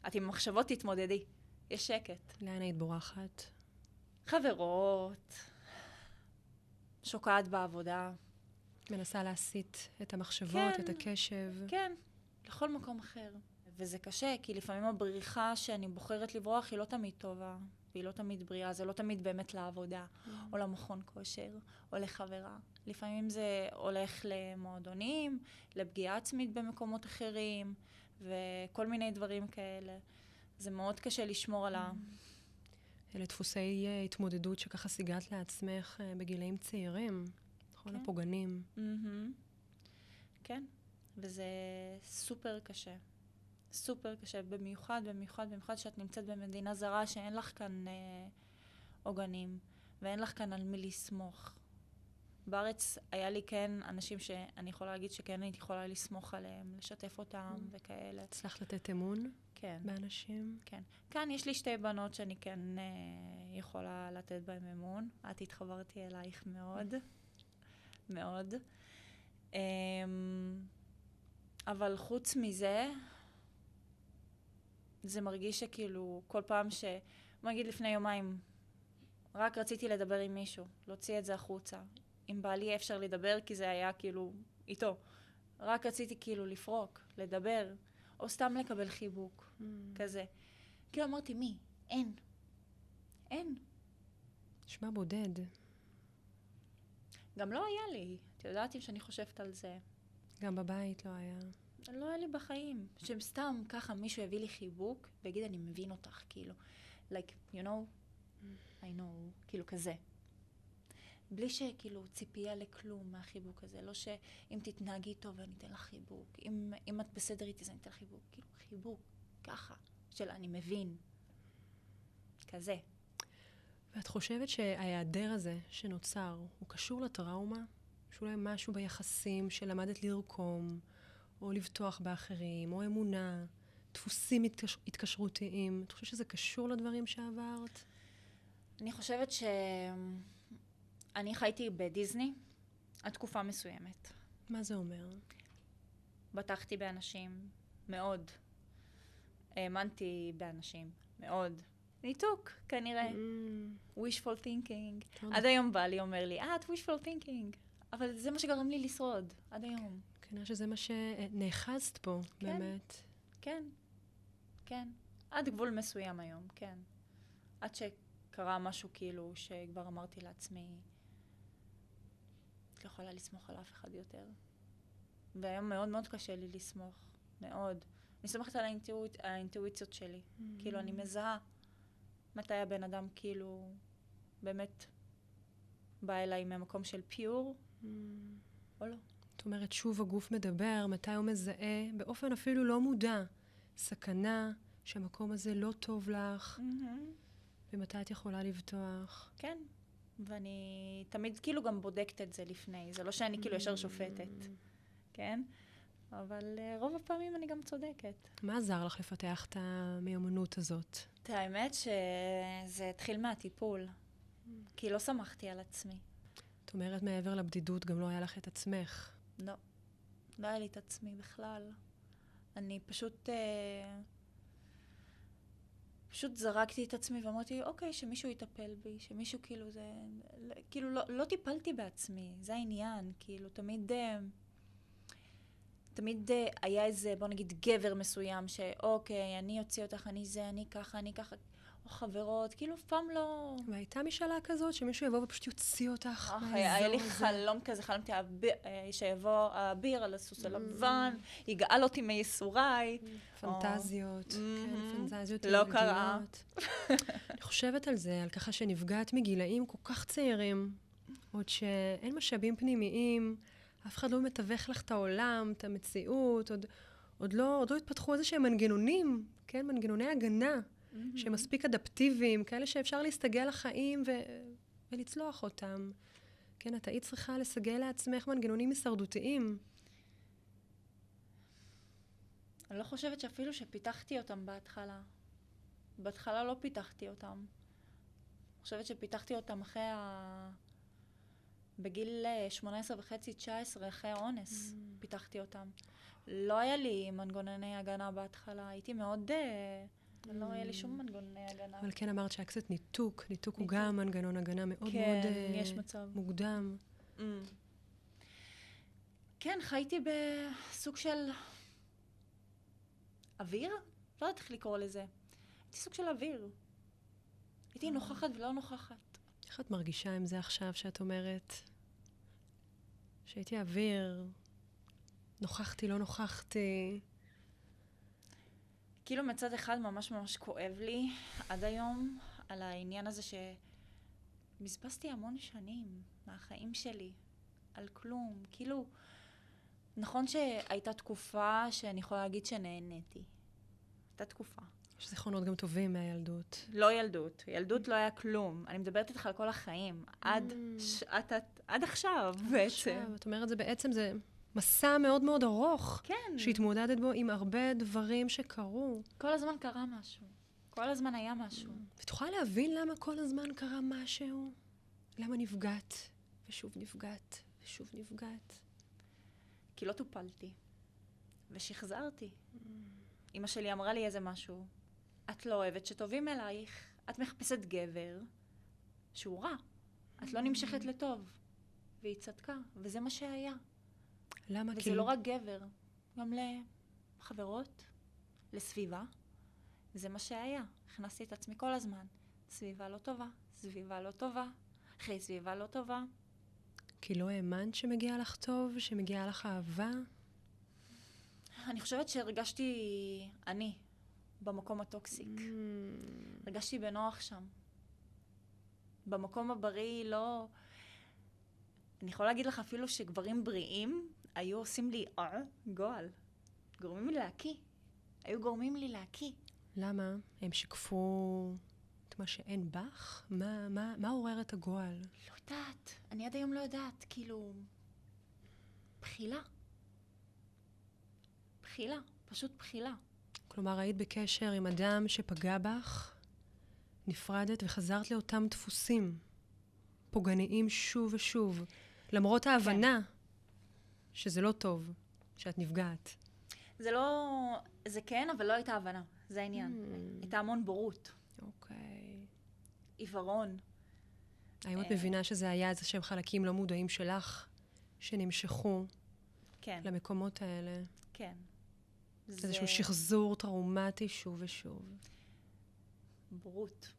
[SPEAKER 2] את עם מחשבות תתמודדי. יש שקט.
[SPEAKER 1] לאן היית בורחת?
[SPEAKER 2] חברות, שוקעת בעבודה.
[SPEAKER 1] מנסה להסיט את המחשבות,
[SPEAKER 2] כן,
[SPEAKER 1] את הקשב.
[SPEAKER 2] כן, לכל מקום אחר. וזה קשה, כי לפעמים הבריחה שאני בוחרת לברוח היא לא תמיד טובה, והיא לא תמיד בריאה, זה לא תמיד באמת לעבודה, או למכון כושר, או לחברה. לפעמים זה הולך למועדונים, לפגיעה עצמית במקומות אחרים, וכל מיני דברים כאלה. זה מאוד קשה לשמור על
[SPEAKER 1] אלה דפוסי התמודדות שככה סיגלת לעצמך בגילאים צעירים, נכון?
[SPEAKER 2] כן.
[SPEAKER 1] הפוגנים.
[SPEAKER 2] כן, וזה סופר קשה. סופר קשה, במיוחד שאת נמצאת במדינה זרה שאין לך כאן עוגנים, ואין לך כאן על מי לסמוך. בארץ היה לי כן אנשים שאני יכולה להגיד שכן הייתי יכולה לסמוך עליהם, לשתף אותם וכאלה.
[SPEAKER 1] הצלחת לתת אמון?
[SPEAKER 2] כן.
[SPEAKER 1] באנשים?
[SPEAKER 2] כן. כאן יש לי שתי בנות שאני כן יכולה לתת בהן אמון. את התחברתי אלייך מאוד. מאוד. אבל חוץ מזה, זה מרגיש שכאילו כל פעם בוא נגיד לפני יומיים, רק רציתי לדבר עם מישהו, להוציא את זה החוצה. עם בעלי אפשר לדבר כי זה היה כאילו איתו. רק רציתי כאילו לפרוק, לדבר, או סתם לקבל חיבוק, כזה. כאילו אמרתי, מי? אין. אין.
[SPEAKER 1] נשמע בודד.
[SPEAKER 2] גם לא היה לי. את יודעת אם שאני חושבת על זה.
[SPEAKER 1] גם בבית לא היה.
[SPEAKER 2] לא היה לי בחיים. שסתם ככה מישהו הביא לי חיבוק, ויגיד, אני מבין אותך, כאילו. like, you know, I know, כאילו כזה. בלי שכאילו ציפייה לכלום מהחיבוק הזה. לא שאם תתנהגי טוב אני אתן לך חיבוק. אם את בסדר איתי אז אני אתן לך חיבוק. כאילו חיבוק, ככה, של אני מבין. כזה.
[SPEAKER 1] ואת חושבת שההיעדר הזה שנוצר, הוא קשור לטראומה? שאולי משהו ביחסים שלמדת לרקום, או לבטוח באחרים, או אמונה, דפוסים התקשרותיים. את חושבת שזה קשור לדברים שעברת?
[SPEAKER 2] אני חושבת אני חייתי בדיזני עד תקופה מסוימת.
[SPEAKER 1] מה זה אומר?
[SPEAKER 2] בטחתי באנשים מאוד. האמנתי באנשים מאוד. ניתוק, כנראה. wishful thinking. עד היום בעלי אומר לי, את wishful thinking. אבל זה מה שגרם לי לשרוד עד היום.
[SPEAKER 1] כנראה שזה מה שנאחזת פה,
[SPEAKER 2] כן.
[SPEAKER 1] באמת.
[SPEAKER 2] כן, כן. עד גבול מסוים היום, כן. עד שקרה משהו כאילו שכבר אמרתי לעצמי, את לא יכולה לסמוך על אף אחד יותר. והיום מאוד מאוד קשה לי לסמוך, מאוד. אני סומכת על האינטואיציות שלי. כאילו, אני מזהה מתי הבן אדם כאילו באמת בא אליי ממקום של פיור, או לא.
[SPEAKER 1] זאת אומרת, שוב הגוף מדבר, מתי הוא מזהה, באופן אפילו לא מודע, סכנה, שהמקום הזה לא טוב לך, ומתי את יכולה לבטוח.
[SPEAKER 2] כן, ואני תמיד כאילו גם בודקת את זה לפני, זה לא שאני כאילו ישר שופטת, כן? אבל רוב הפעמים אני גם צודקת.
[SPEAKER 1] מה עזר לך לפתח את המיומנות הזאת?
[SPEAKER 2] את האמת שזה התחיל מהטיפול, כי לא שמחתי על עצמי.
[SPEAKER 1] זאת אומרת, מעבר לבדידות גם לא היה לך את עצמך.
[SPEAKER 2] לא, לא היה לי את עצמי בכלל. אני פשוט זרקתי את עצמי ואמרתי, אוקיי, שמישהו יטפל בי, שמישהו כאילו זה... כאילו לא טיפלתי בעצמי, זה העניין, כאילו תמיד היה איזה, בוא נגיד, גבר מסוים, שאוקיי, אני אוציא אותך, אני זה, אני ככה, או חברות, כאילו אף פעם לא...
[SPEAKER 1] והייתה משאלה כזאת שמישהו יבוא ופשוט יוציא אותך מהאזור הזה.
[SPEAKER 2] היה לי חלום כזה, חלמתי שיבוא האביר על הסוס הלבן, יגאל אותי מייסוריי.
[SPEAKER 1] פנטזיות, כן, פנטזיות
[SPEAKER 2] לא קרה.
[SPEAKER 1] אני חושבת על זה, על ככה שנפגעת מגילאים כל כך צעירים, עוד שאין משאבים פנימיים, אף אחד לא מתווך לך את העולם, את המציאות, עוד לא התפתחו איזה שהם מנגנונים, כן, מנגנוני הגנה, שהם מספיק אדפטיביים, כאלה שאפשר להסתגל לחיים ולצלוח אותם. כן, את היית צריכה לסגל לעצמך מנגנונים הישרדותיים.
[SPEAKER 2] אני לא חושבת שאפילו שפיתחתי אותם בהתחלה. בהתחלה לא פיתחתי אותם. אני חושבת שפיתחתי אותם בגיל 18 וחצי, 19, אחרי האונס, פיתחתי אותם. לא היה לי מנגנוני הגנה בהתחלה, הייתי מאוד... לא היה לי שום מנגנוני הגנה.
[SPEAKER 1] אבל כן אמרת שהיה קצת ניתוק הוא גם מנגנון הגנה מאוד
[SPEAKER 2] כן,
[SPEAKER 1] מאוד
[SPEAKER 2] יש מצב.
[SPEAKER 1] מוקדם.
[SPEAKER 2] כן, חייתי בסוג של אוויר? לא יודעת איך לקרוא לזה. הייתי סוג של אוויר. הייתי נוכחת ולא נוכחת.
[SPEAKER 1] איך את מרגישה עם זה עכשיו שאת אומרת שהייתי אוויר, נוכחתי, לא נוכחתי?
[SPEAKER 2] כאילו מצד אחד ממש ממש כואב לי עד היום על העניין הזה שבזבזתי המון שנים מהחיים שלי על כלום. כאילו, נכון שהייתה תקופה שאני יכולה להגיד שנהניתי. הייתה תקופה.
[SPEAKER 1] יש זיכרונות גם טובים מהילדות.
[SPEAKER 2] לא ילדות. ילדות לא היה כלום. אני מדברת איתך על כל החיים. עד עכשיו בעצם.
[SPEAKER 1] את אומרת, זה מסע מאוד מאוד ארוך.
[SPEAKER 2] כן.
[SPEAKER 1] שהתמודדת בו עם הרבה דברים שקרו.
[SPEAKER 2] כל הזמן קרה משהו. כל הזמן היה משהו.
[SPEAKER 1] ותוכל להבין למה כל הזמן קרה משהו? למה נפגעת ושוב נפגעת ושוב נפגעת?
[SPEAKER 2] כי לא טופלתי. ושחזרתי. אמא שלי אמרה לי איזה משהו. את לא אוהבת שטובים אלייך. את מחפשת גבר שהוא רע. את לא נמשכת לטוב. והיא צדקה. וזה מה שהיה.
[SPEAKER 1] למה?
[SPEAKER 2] וזה לא רק גבר. גם לחברות, לסביבה. זה מה שהיה. הכנסתי את עצמי כל הזמן. סביבה לא טובה. סביבה לא טובה. אחרי סביבה לא טובה.
[SPEAKER 1] כי לא האמנת שמגיע לך טוב? שמגיע לך אהבה?
[SPEAKER 2] אני חושבת שהרגשתי אני במקום הטוקסיק. הרגשתי בנוח שם. במקום הבריא לא... אני יכולה להגיד לך אפילו שגברים בריאים היו עושים לי גועל. גורמים לי להקיא. היו גורמים לי להקיא.
[SPEAKER 1] למה? הם שיקפו את מה שאין בך? מה עורר את הגועל?
[SPEAKER 2] לא יודעת. אני עד היום לא יודעת. כאילו... בחילה. בחילה. פשוט בחילה.
[SPEAKER 1] כלומר, היית בקשר עם אדם שפגע בך, נפרדת וחזרת לאותם דפוסים פוגעניים שוב ושוב, למרות ההבנה שזה לא טוב, שאת נפגעת.
[SPEAKER 2] זה לא... זה כן, אבל לא הייתה הבנה. זה העניין. הייתה המון בורות.
[SPEAKER 1] אוקיי.
[SPEAKER 2] עיוורון.
[SPEAKER 1] האם את מבינה שזה היה איזה שהם חלקים לא מודעים שלך, שנמשכו
[SPEAKER 2] כן,
[SPEAKER 1] למקומות האלה?
[SPEAKER 2] כן.
[SPEAKER 1] איזשהו שחזור טראומטי שוב ושוב.
[SPEAKER 2] בורות.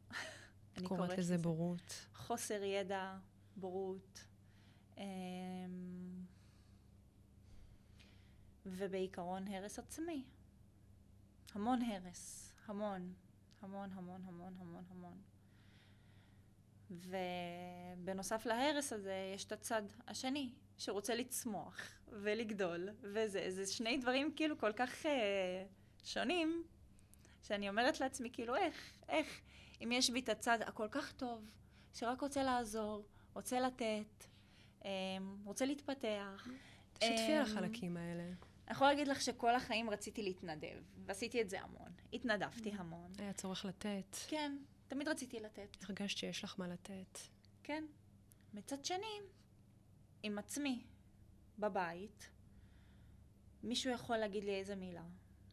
[SPEAKER 2] אני
[SPEAKER 1] קוראת לזה בורות.
[SPEAKER 2] חוסר ידע, בורות. ובעיקרון הרס עצמי. המון הרס. המון. המון, המון, המון, המון, המון. ובנוסף להרס הזה יש את הצד השני, שרוצה לצמוח ולגדול, וזה שני דברים כאילו כל כך שונים, שאני אומרת לעצמי כאילו איך, אם יש בי את הצד הכל כך טוב, שרק רוצה לעזור, רוצה לתת, רוצה להתפתח.
[SPEAKER 1] תשתפי על החלקים האלה.
[SPEAKER 2] אני יכולה להגיד לך שכל החיים רציתי להתנדב, ועשיתי את זה המון. התנדבתי המון.
[SPEAKER 1] היה צורך לתת.
[SPEAKER 2] כן, תמיד רציתי לתת.
[SPEAKER 1] הרגשת שיש לך מה לתת.
[SPEAKER 2] כן. מצד שני, עם עצמי, בבית, מישהו יכול להגיד לי איזה מילה,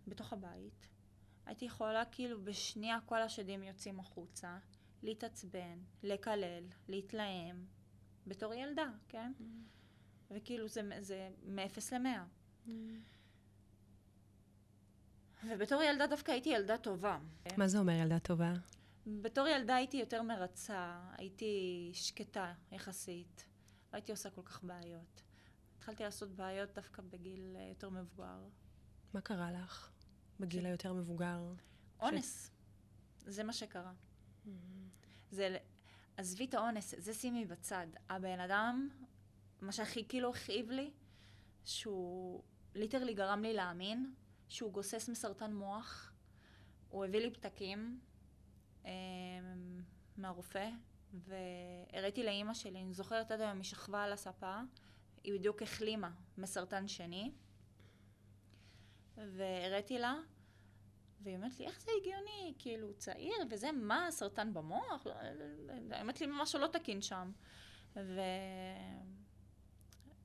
[SPEAKER 2] בתוך הבית. הייתי יכולה כאילו בשנייה כל השדים יוצאים החוצה, להתעצבן, לקלל, להתלהם, בתור ילדה, כן? וכאילו זה מ-0 ל-100. ובתור ילדה דווקא הייתי ילדה טובה.
[SPEAKER 1] מה זה אומר ילדה טובה?
[SPEAKER 2] בתור ילדה הייתי יותר מרצה, הייתי שקטה יחסית. לא הייתי עושה כל כך בעיות. התחלתי לעשות בעיות דווקא בגיל יותר מבוגר.
[SPEAKER 1] מה קרה לך בגיל היותר מבוגר?
[SPEAKER 2] אונס. זה מה שקרה. עזבי את האונס, זה שימי בצד. הבן אדם, מה שהכי כאילו הכאיב לי, שהוא ליטרלי גרם לי להאמין, שהוא גוסס מסרטן מוח, הוא הביא לי פתקים מהרופא, והראיתי לאמא שלי, אני זוכרת עד היום, היא שכבה על הספה, היא בדיוק החלימה מסרטן שני, והראיתי לה, והיא אומרת לי, איך זה הגיוני? כאילו, צעיר, וזה מה, סרטן במוח? האמת לי, משהו לא תקין שם.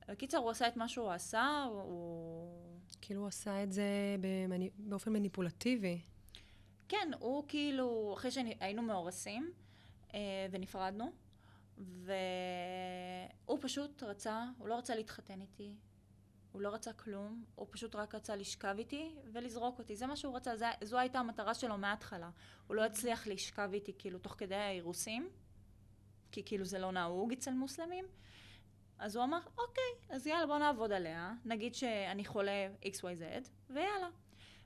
[SPEAKER 2] בקיצר, הוא עשה את מה שהוא עשה, הוא...
[SPEAKER 1] כאילו הוא עשה את זה באופן מניפולטיבי.
[SPEAKER 2] כן, הוא כאילו, אחרי שהיינו מאורסים ונפרדנו, והוא פשוט רצה, הוא לא רצה להתחתן איתי, הוא לא רצה כלום, הוא פשוט רק רצה לשכב איתי ולזרוק אותי. זה מה שהוא רצה, זו הייתה המטרה שלו מההתחלה. הוא לא הצליח לשכב איתי כאילו תוך כדי האירוסים, כי כאילו זה לא נהוג אצל מוסלמים. אז הוא אמר, אוקיי, אז יאללה, בוא נעבוד עליה, נגיד שאני חולה XYZ, ויאללה.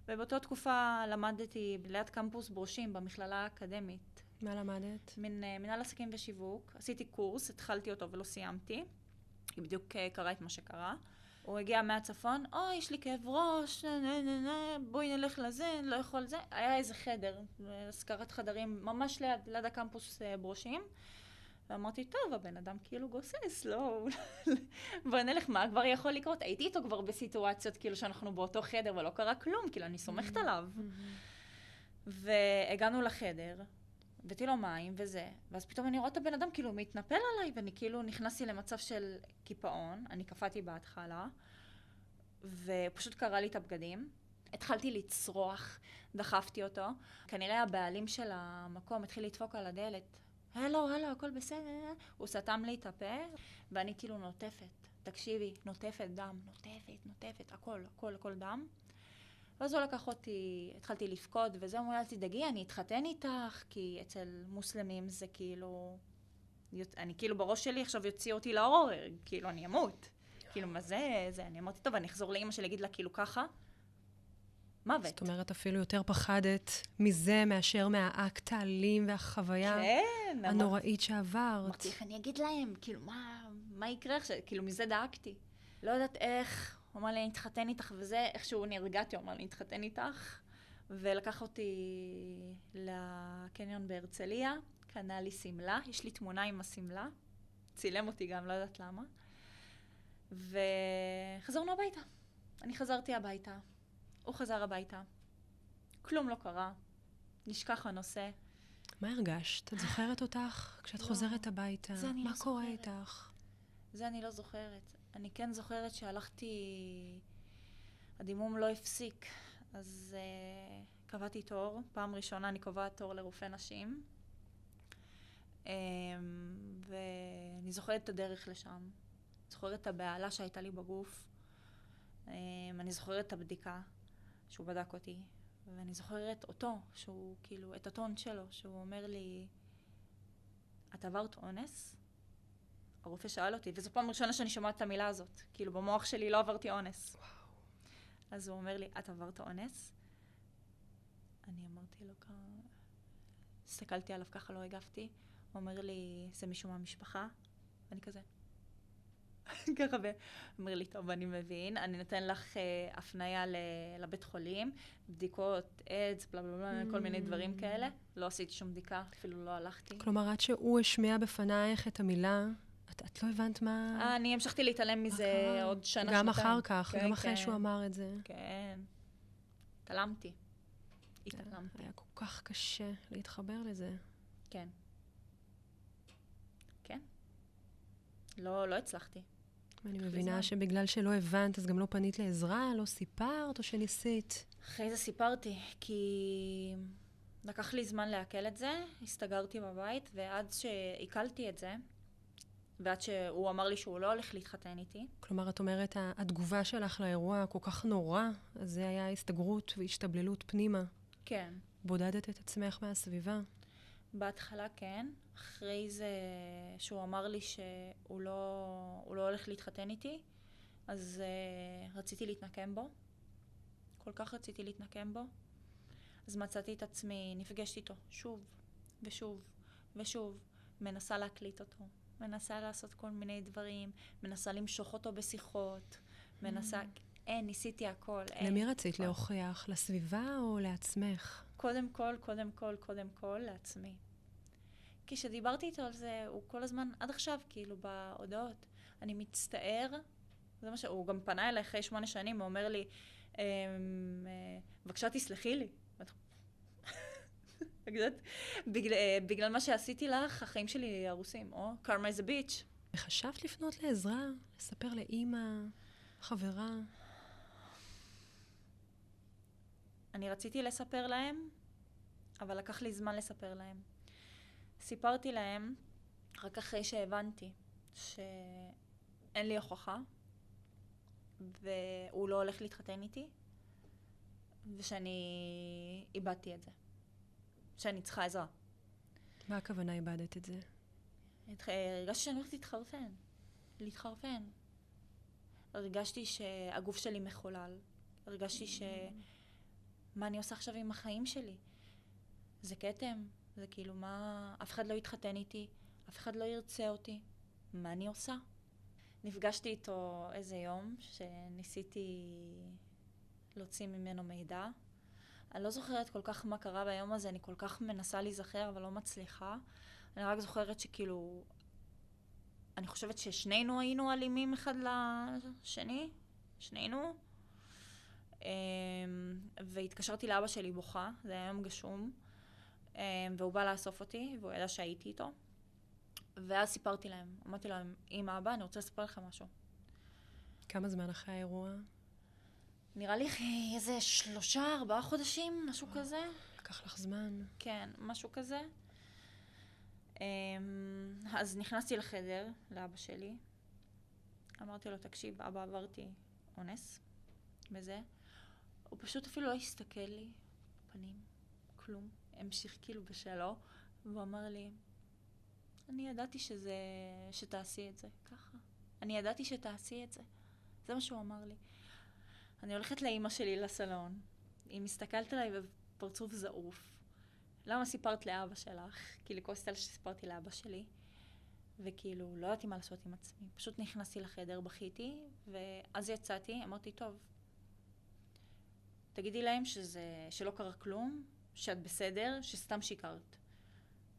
[SPEAKER 2] ובאותה תקופה למדתי ליד קמפוס ברושים במכללה האקדמית.
[SPEAKER 1] מה למדת?
[SPEAKER 2] מנהל עסקים ושיווק. עשיתי קורס, התחלתי אותו ולא סיימתי. כי בדיוק קרה את מה שקרה. הוא הגיע מהצפון, יש לי כאב ראש, בואי נלך לזה, לא יכול זה. היה איזה חדר, הזכרת חדרים ממש ליד הקמפוס ברושים. ואמרתי, טוב, הבן אדם כאילו גוסס, לא, בוא נלך, מה כבר יכול לקרות? הייתי איתו כבר בסיטואציות כאילו שאנחנו באותו חדר ולא קרה כלום, כאילו אני סומכת עליו. והגענו לחדר, הבאתי לו מים וזה, ואז פתאום אני רואה את הבן אדם כאילו מתנפל עליי, ואני כאילו נכנסתי למצב של קיפאון, אני קפאתי בהתחלה, ופשוט קרא לי את הבגדים, התחלתי לצרוח, דחפתי אותו, כנראה הבעלים של המקום התחיל לדפוק על הדלת, הלו, הכל בסדר, הוא סתם לי את הפה, ואני כאילו נוטפת, תקשיבי, נוטפת דם, נוטפת, הכל דם. ואז הוא לקח אותי, התחלתי לפקוד, וזה אומר לי, תדאגי, אני אתחתן איתך, כי אצל מוסלמים זה כאילו, אני כאילו בראש שלי עכשיו יוציא אותי לאור, כאילו אני אמות. כאילו מה זה, אני אמרתי, טוב, אני אחזור לאמא שלי, אגיד לה כאילו ככה, מוות.
[SPEAKER 1] זאת אומרת, אפילו יותר פחדת מזה מאשר מהאקט האלים והחוויה הנוראית שעברת.
[SPEAKER 2] אמרתי, איך אני אגיד להם, כאילו, מה יקרה עכשיו? כאילו, מזה דאגתי. לא יודעת איך, הוא אמר לי, אני אתחתן איתך וזה, איכשהו נרגעתי, הוא אמר לי, אני אתחתן איתך, ולקח אותי לקניון בהרצליה, קנה לי סמלה, יש לי תמונה עם הסמלה, צילם אותי גם, לא יודעת למה, וחזרנו הביתה. אני חזרתי הביתה. הוא חזר הביתה. כלום לא קרה. נשכח הנושא.
[SPEAKER 1] מה הרגשת? את זוכרת אותך כשאת חוזרת הביתה? מה קורה איתך?
[SPEAKER 2] זה אני לא זוכרת. אני כן זוכרת שהלכתי... הדימום לא הפסיק. אז קבעתי תור. פעם ראשונה אני קובעת תור לרופא נשים. ואני זוכרת את הדרך לשם. זוכרת את הבעלה שהייתה לי בגוף. אני זוכרת את הבדיקה שהוא בדק אותי, ואני זוכרת אותו, שהוא כאילו, את הטון שלו, שהוא אומר לי, את עברת אונס? הרופא שאל אותי, וזו פעם ראשונה שאני שומעת את המילה הזאת. כאילו, במוח שלי לא עברתי אונס.
[SPEAKER 1] וואו.
[SPEAKER 2] אז הוא אומר לי, את עברת אונס? אני אמרתי לו ככה, הסתכלתי עליו ככה, לא הגבתי. הוא אומר לי, זה מישהו מהמשפחה? ואני כזה. ככה, ואומר לי, טוב, אני מבין, אני נותן לך הפניה לבית חולים, בדיקות, אדס, בלה בלה בלה, כל מיני דברים כאלה. לא עשיתי שום בדיקה, אפילו לא הלכתי.
[SPEAKER 1] כלומר, עד שהוא השמיע בפנייך את המילה, את לא הבנת מה...
[SPEAKER 2] אני המשכתי להתעלם מזה עוד שנה, שנתיים.
[SPEAKER 1] גם אחר כך,
[SPEAKER 2] כן,
[SPEAKER 1] גם אחרי
[SPEAKER 2] כן.
[SPEAKER 1] שהוא אמר את זה.
[SPEAKER 2] כן. התעלמתי. התעלמתי.
[SPEAKER 1] היה כל כך קשה להתחבר לזה.
[SPEAKER 2] כן. כן. לא הצלחתי.
[SPEAKER 1] אני מבינה שבגלל שלא הבנת, אז גם לא פנית לעזרה, לא סיפרת או שניסית?
[SPEAKER 2] אחרי זה סיפרתי, כי לקח לי זמן לעכל את זה, הסתגרתי בבית, ועד שעיכלתי את זה, ועד שהוא אמר לי שהוא לא הולך להתחתן איתי.
[SPEAKER 1] כלומר, את אומרת, התגובה שלך לאירוע כל כך נורא, אז זה היה הסתגרות והשתבללות פנימה.
[SPEAKER 2] כן.
[SPEAKER 1] בודדת את עצמך מהסביבה.
[SPEAKER 2] בהתחלה כן, אחרי זה שהוא אמר לי שהוא לא הולך להתחתן איתי, אז רציתי להתנקם בו. כל כך רציתי להתנקם בו. אז מצאתי את עצמי, נפגשתי איתו שוב ושוב ושוב, מנסה להקליט אותו, מנסה לעשות כל מיני דברים, מנסה למשוך אותו בשיחות, מנסה, ניסיתי הכל.
[SPEAKER 1] למי רצית להוכיח? לסביבה או לעצמך?
[SPEAKER 2] קודם כל, לעצמי. כשדיברתי איתו על זה, הוא כל הזמן, עד עכשיו, כאילו, בהודעות, אני מצטער, זה מה שהוא גם פנה אליי אחרי 8 שנים, הוא אומר לי, בבקשה תסלחי לי. בגלל מה שעשיתי לך, החיים שלי הרוסים, או karma is a bitch.
[SPEAKER 1] וחשבת לפנות לעזרה? לספר לאמא, חברה?
[SPEAKER 2] אני רציתי לספר להם, אבל לקח לי זמן לספר להם. סיפרתי להם רק אחרי שהבנתי שאין לי הוכחה, והוא לא הולך להתחתן איתי, ושאני איבדתי את זה. שאני צריכה עזרה.
[SPEAKER 1] מה הכוונה איבדת את זה?
[SPEAKER 2] הרגשתי שאני הולכת להתחרפן. הרגשתי שהגוף שלי מחולל. הרגשתי מה אני עושה עכשיו עם החיים שלי? זה כתם. זה כאילו מה... אף אחד לא יתחתן איתי, אף אחד לא ירצה אותי. מה אני עושה? נפגשתי איתו איזה יום שניסיתי להוציא ממנו מידע. אני לא זוכרת כל כך מה קרה ביום הזה, אני כל כך מנסה להיזכר אבל לא מצליחה. אני רק זוכרת שכאילו... אני חושבת ששנינו היינו אלימים אחד לשני. שנינו. והתקשרתי לאבא שלי בוכה, זה היה יום גשום. והוא בא לאסוף אותי, והוא ידע שהייתי איתו. ואז סיפרתי להם, אמרתי להם, אמא, אבא, אני רוצה לספר לכם משהו.
[SPEAKER 1] כמה זמן אחרי האירוע?
[SPEAKER 2] נראה לי איזה 3-4 חודשים, משהו כזה.
[SPEAKER 1] לקח לך זמן.
[SPEAKER 2] כן, משהו כזה. אז נכנסתי לחדר, לאבא שלי. אמרתי לו, תקשיב, אבא, עברתי אונס בזה. הוא פשוט אפילו לא הסתכל לי בפנים, כלום. המשיך כאילו בשלו, והוא אמר לי, אני ידעתי שתעשי את זה, ככה. אני ידעתי שתעשי את זה. זה מה שהוא אמר לי. אני הולכת לאמא שלי לסלון, היא מסתכלת עליי בפרצוף זעוף. למה סיפרת לאבא שלך? כאילו כוסת על שסיפרתי לאבא שלי, וכאילו לא ידעתי מה לעשות עם עצמי. פשוט נכנסתי לחדר, בכיתי, ואז יצאתי, אמרתי, טוב, תגידי להם שלא קרה כלום, שאת בסדר, שסתם שיקרת.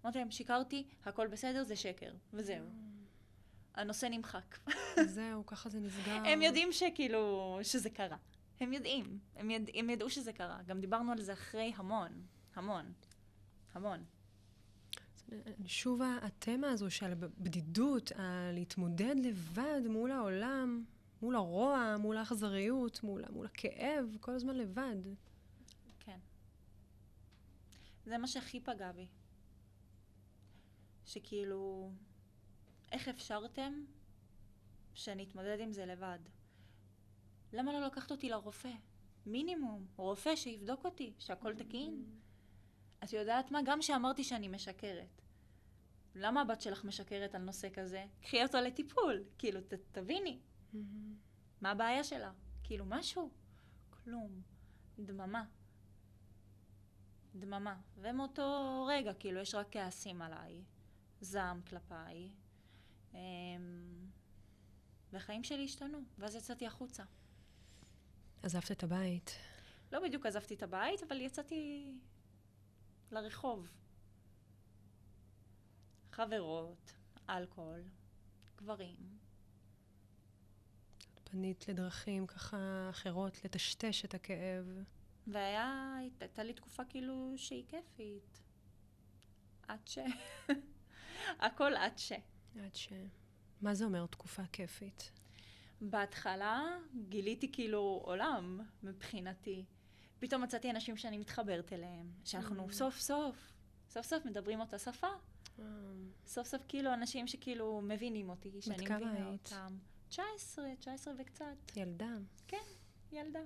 [SPEAKER 2] אמרתי להם, שיקרתי, הכל בסדר, זה שקר, וזהו. הנושא נמחק.
[SPEAKER 1] זהו, ככה זה נסגר.
[SPEAKER 2] הם יודעים שכאילו, שזה קרה. הם יודעים. הם ידעו שזה קרה. גם דיברנו על זה אחרי המון.
[SPEAKER 1] שוב, התמה הזו של בדידות, להתמודד לבד מול העולם, מול הרוע, מול האכזריות, מול הכאב, כל הזמן לבד.
[SPEAKER 2] כן. זה מה שהכי פגע בי. שכאילו, איך אפשרתם שנתמודד עם זה לבד. למה לא לקחת אותי לרופא? מינימום, רופא שיבדוק אותי, שהכל תקין. את יודעת מה? גם שאמרתי שאני משקרת. למה הבת שלך משקרת על נושא כזה? קחי אותו לטיפול, כאילו, תביני. מה הבעיה שלה? כאילו, משהו? כלום. דממה. דממה. ומאותו רגע, כאילו, יש רק כעסים עליי, זעם כלפיי, והחיים שלי השתנו, ואז יצאתי החוצה.
[SPEAKER 1] עזבת את הבית.
[SPEAKER 2] לא בדיוק עזבתי את הבית, אבל יצאתי לרחוב. חברות, אלכוהול, גברים.
[SPEAKER 1] פנית לדרכים ככה אחרות, לטשטש את הכאב.
[SPEAKER 2] הייתה לי תקופה כאילו שהיא כיפית. עד ש... הכל עד ש...
[SPEAKER 1] עד ש... מה זה אומר תקופה כיפית?
[SPEAKER 2] בהתחלה גיליתי כאילו עולם מבחינתי. פתאום מצאתי אנשים שאני מתחברת אליהם, שאנחנו סוף סוף מדברים אותה שפה. סוף סוף כאילו אנשים שכאילו מבינים אותי, שאני מבינה אותם. 19 וקצת.
[SPEAKER 1] ילדה.
[SPEAKER 2] כן, ילדה.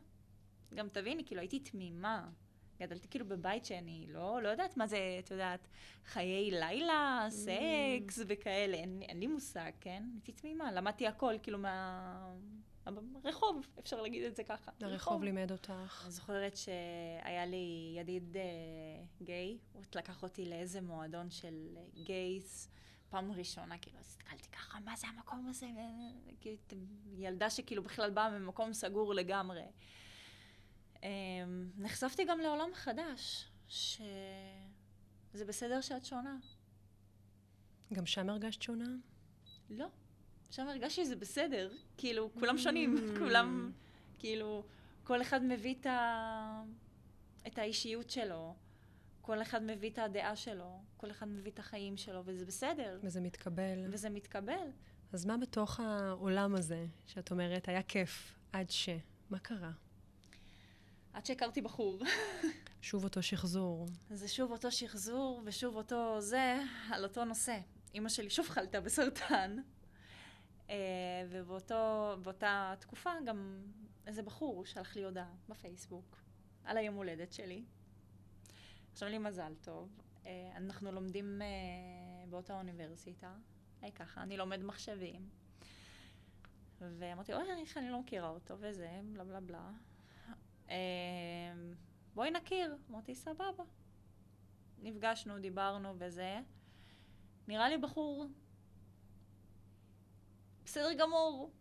[SPEAKER 2] גם תביני, כאילו הייתי תמימה. גדלתי כאילו בבית שאני לא יודעת מה זה, את יודעת, חיי לילה, סקס וכאלה. אין לי מושג, כן? הייתי תמימה, למדתי הכל כאילו מהרחוב, אפשר להגיד את זה ככה.
[SPEAKER 1] הרחוב לימד אותך.
[SPEAKER 2] אני זוכרת שהיה לי ידיד גיי, הוא לקח אותי לאיזה מועדון של גייס, פעם ראשונה, כאילו, הסתכלתי ככה, מה זה המקום הזה? ילדה שכאילו בכלל באה ממקום סגור לגמרי. נחשפתי גם לעולם חדש, שזה בסדר שאת שונה.
[SPEAKER 1] גם שם הרגשת שונה?
[SPEAKER 2] לא. שם הרגשתי שזה בסדר. כאילו, כולם שונים. כולם, כאילו, כל אחד מביא את האישיות שלו. כל אחד מביא את הדעה שלו. כל אחד מביא את החיים שלו, וזה בסדר.
[SPEAKER 1] וזה מתקבל.
[SPEAKER 2] אז
[SPEAKER 1] מה בתוך העולם הזה, שאת אומרת, היה כיף עד ש... מה קרה?
[SPEAKER 2] עד שהכרתי בחור.
[SPEAKER 1] שוב אותו שחזור.
[SPEAKER 2] זה שוב אותו שחזור, ושוב אותו זה, על אותו נושא. אמא שלי שוב חלתה בסרטן, ובאותה תקופה גם איזה בחור שלח לי הודעה בפייסבוק, על היום הולדת שלי. עכשיו לי מזל טוב, אנחנו לומדים באותה אוניברסיטה, ככה, אני לומד מחשבים, ואמרתי, איך אני לא מכירה אותו, וזה, בלה בלה בלה. בואי נכיר. אמרתי, סבבה. נפגשנו, דיברנו וזה. נראה לי בחור בסדר גמור.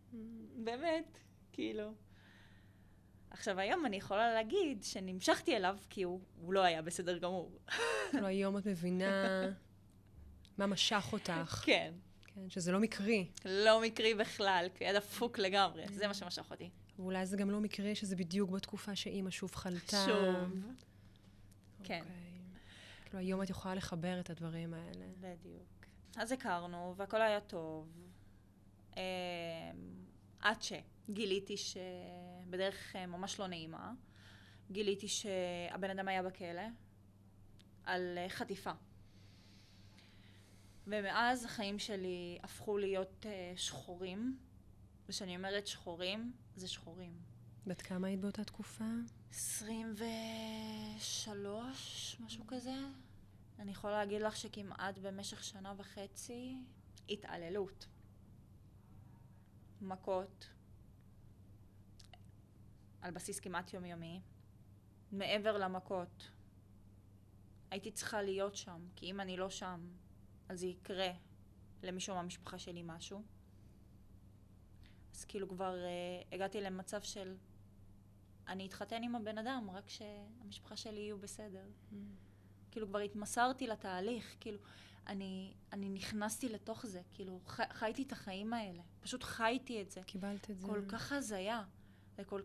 [SPEAKER 2] באמת, כאילו. עכשיו, היום אני יכולה להגיד שנמשכתי אליו כי הוא לא היה בסדר גמור.
[SPEAKER 1] כאילו, היום את מבינה מה משך אותך.
[SPEAKER 2] כן.
[SPEAKER 1] כן, שזה לא מקרי.
[SPEAKER 2] לא מקרי בכלל, כי היה דפוק לגמרי. זה מה שמשך אותי.
[SPEAKER 1] ואולי זה גם לא מקרי שזה בדיוק בתקופה שאימא שוב חלתה.
[SPEAKER 2] שוב. כן.
[SPEAKER 1] כאילו, היום את יכולה לחבר את הדברים האלה.
[SPEAKER 2] בדיוק. אז הכרנו, והכל היה טוב. עד שגיליתי שבדרך ממש לא נעימה, גיליתי שהבן אדם היה בכלא על חטיפה. ומאז החיים שלי הפכו להיות שחורים, ושאני אומרת שחורים, זה שחורים.
[SPEAKER 1] בת כמה היית באותה תקופה?
[SPEAKER 2] 23, משהו כזה. אני יכולה להגיד לך שכמעט במשך 1.5 שנה התעללות. מכות. על בסיס כמעט יומיומי. מעבר למכות. הייתי צריכה להיות שם, כי אם אני לא שם, אז זה יקרה למישהו מהמשפחה שלי משהו. אז כאילו כבר הגעתי למצב של אני אתחתן עם הבן אדם, רק שהמשפחה שלי יהיו בסדר. כאילו כבר התמסרתי לתהליך, כאילו אני נכנסתי לתוך זה, כאילו חייתי את החיים האלה, פשוט חייתי את זה.
[SPEAKER 1] קיבלת את זה.
[SPEAKER 2] כל כך הזיה.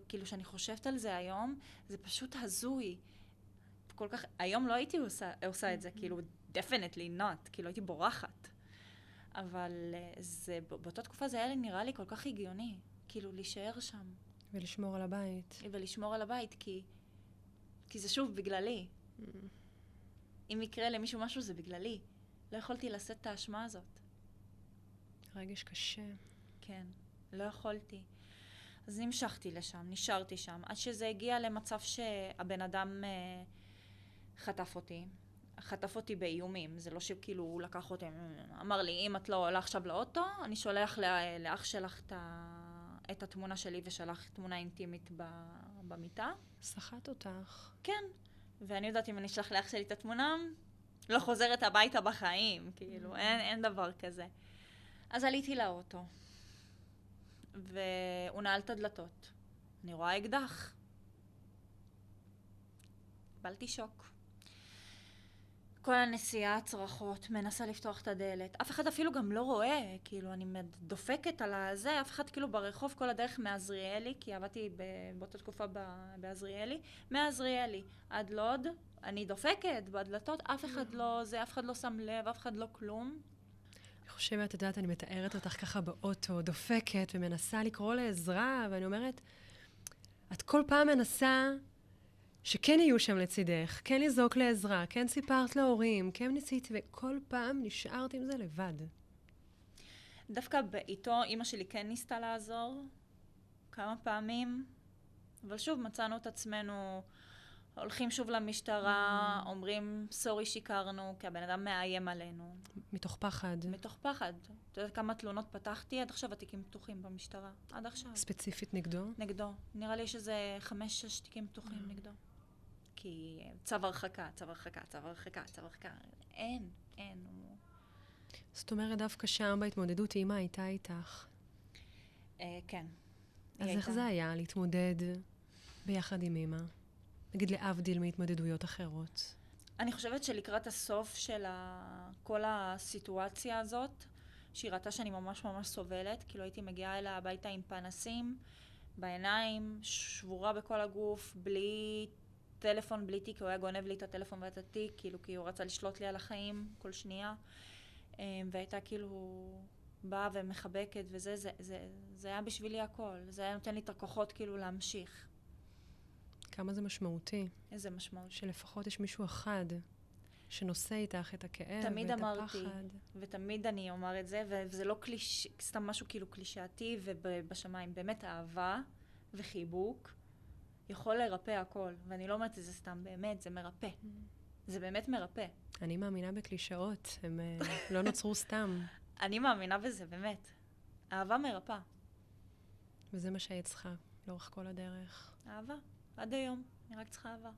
[SPEAKER 2] כאילו שאני חושבת על זה היום, זה פשוט הזוי. כל כך, היום לא הייתי עושה את זה, כאילו definitely not, כאילו הייתי בורחת. אבל זה, באותה תקופה זה היה לי נראה לי כל כך הגיוני, כאילו להישאר שם.
[SPEAKER 1] ולשמור על הבית.
[SPEAKER 2] ולשמור על הבית, כי זה שוב בגללי. אם יקרה למישהו משהו זה בגללי. לא יכולתי לשאת את האשמה הזאת.
[SPEAKER 1] רגש קשה.
[SPEAKER 2] כן. לא יכולתי. אז נמשכתי לשם, נשארתי שם, עד שזה הגיע למצב שהבן אדם חטף אותי באיומים. זה לא שכאילו הוא לקח אותי, אמר לי, אם את לא עולה עכשיו לאוטו, אני שולח לאח שלך את התמונה שלי ושלח תמונה אינטימית במיטה.
[SPEAKER 1] סחט אותך.
[SPEAKER 2] כן. ואני יודעת, אם אני אשלח לאח שלי את התמונה, לא חוזרת הביתה בחיים, כאילו, אין דבר כזה. אז עליתי לאוטו, והוא נעל את הדלתות. אני רואה אקדח. קיבלתי שוק. כל הנסיעה, צרחות, מנסה לפתוח את הדלת. אף אחד אפילו גם לא רואה, כאילו, אני דופקת על הזה, אף אחד כאילו ברחוב כל הדרך מעזריאלי, כי עבדתי באותה תקופה בעזריאלי, מעזריאלי עד לוד, אני דופקת בדלתות, אף אחד לא שם לב, אף אחד לא כלום.
[SPEAKER 1] אני חושבת, את יודעת, אני מתארת אותך ככה באוטו, דופקת ומנסה לקרוא לעזרה, ואני אומרת, את כל פעם מנסה שכן יהיו שם לצידך, כן לזעוק לעזרה, כן סיפרת להורים, כן ניסית, וכל פעם נשארת עם זה לבד.
[SPEAKER 2] דווקא איתו, אמא שלי כן ניסתה לעזור כמה פעמים, אבל שוב מצאנו את עצמנו, הולכים שוב למשטרה, אומרים, סורי שיקרנו, כי הבן אדם מאיים עלינו.
[SPEAKER 1] מתוך פחד.
[SPEAKER 2] מתוך פחד. אתה יודעת כמה תלונות פתחתי? עד עכשיו התיקים פתוחים במשטרה. עד עכשיו.
[SPEAKER 1] ספציפית נגדו?
[SPEAKER 2] נגדו. נראה לי שזה 5-6 תיקים פתוחים נגדו. כי צו הרחקה. אין.
[SPEAKER 1] זאת אומרת, דווקא שם בהתמודדות אמא הייתה איתך.
[SPEAKER 2] כן.
[SPEAKER 1] אז איך זה היה להתמודד ביחד עם אמא? נגיד להבדיל מהתמודדויות אחרות.
[SPEAKER 2] אני חושבת שלקראת הסוף של כל הסיטואציה הזאת, שהיא ראתה שאני ממש ממש סובלת, כאילו הייתי מגיעה אליה הביתה עם פנסים בעיניים, שבורה בכל הגוף, בלי טלפון, בלי תיק, הוא היה גונב לי את הטלפון ואת התיק, כאילו כי הוא רצה לשלוט לי על החיים כל שנייה, והייתה כאילו באה ומחבקת, וזה זה היה בשבילי הכל, זה היה נותן לי את הכוחות כאילו להמשיך.
[SPEAKER 1] כמה זה משמעותי.
[SPEAKER 2] איזה משמעות.
[SPEAKER 1] שלפחות יש מישהו אחד שנושא איתך את הכאב ואת הפחד.
[SPEAKER 2] תמיד אמרתי, ותמיד אני אומר את זה, וזה לא סתם משהו כאילו קלישאתי ובשמיים. באמת אהבה וחיבוק יכול לרפא הכל. ואני לא אומרת את זה סתם, באמת, זה מרפא. זה באמת מרפא.
[SPEAKER 1] אני מאמינה בקלישאות, הם לא נוצרו סתם.
[SPEAKER 2] אני מאמינה בזה, באמת. אהבה מרפא.
[SPEAKER 1] וזה מה שהיית צריכה לאורך כל הדרך.
[SPEAKER 2] אהבה. עד היום. אני רק צריכה אהבה.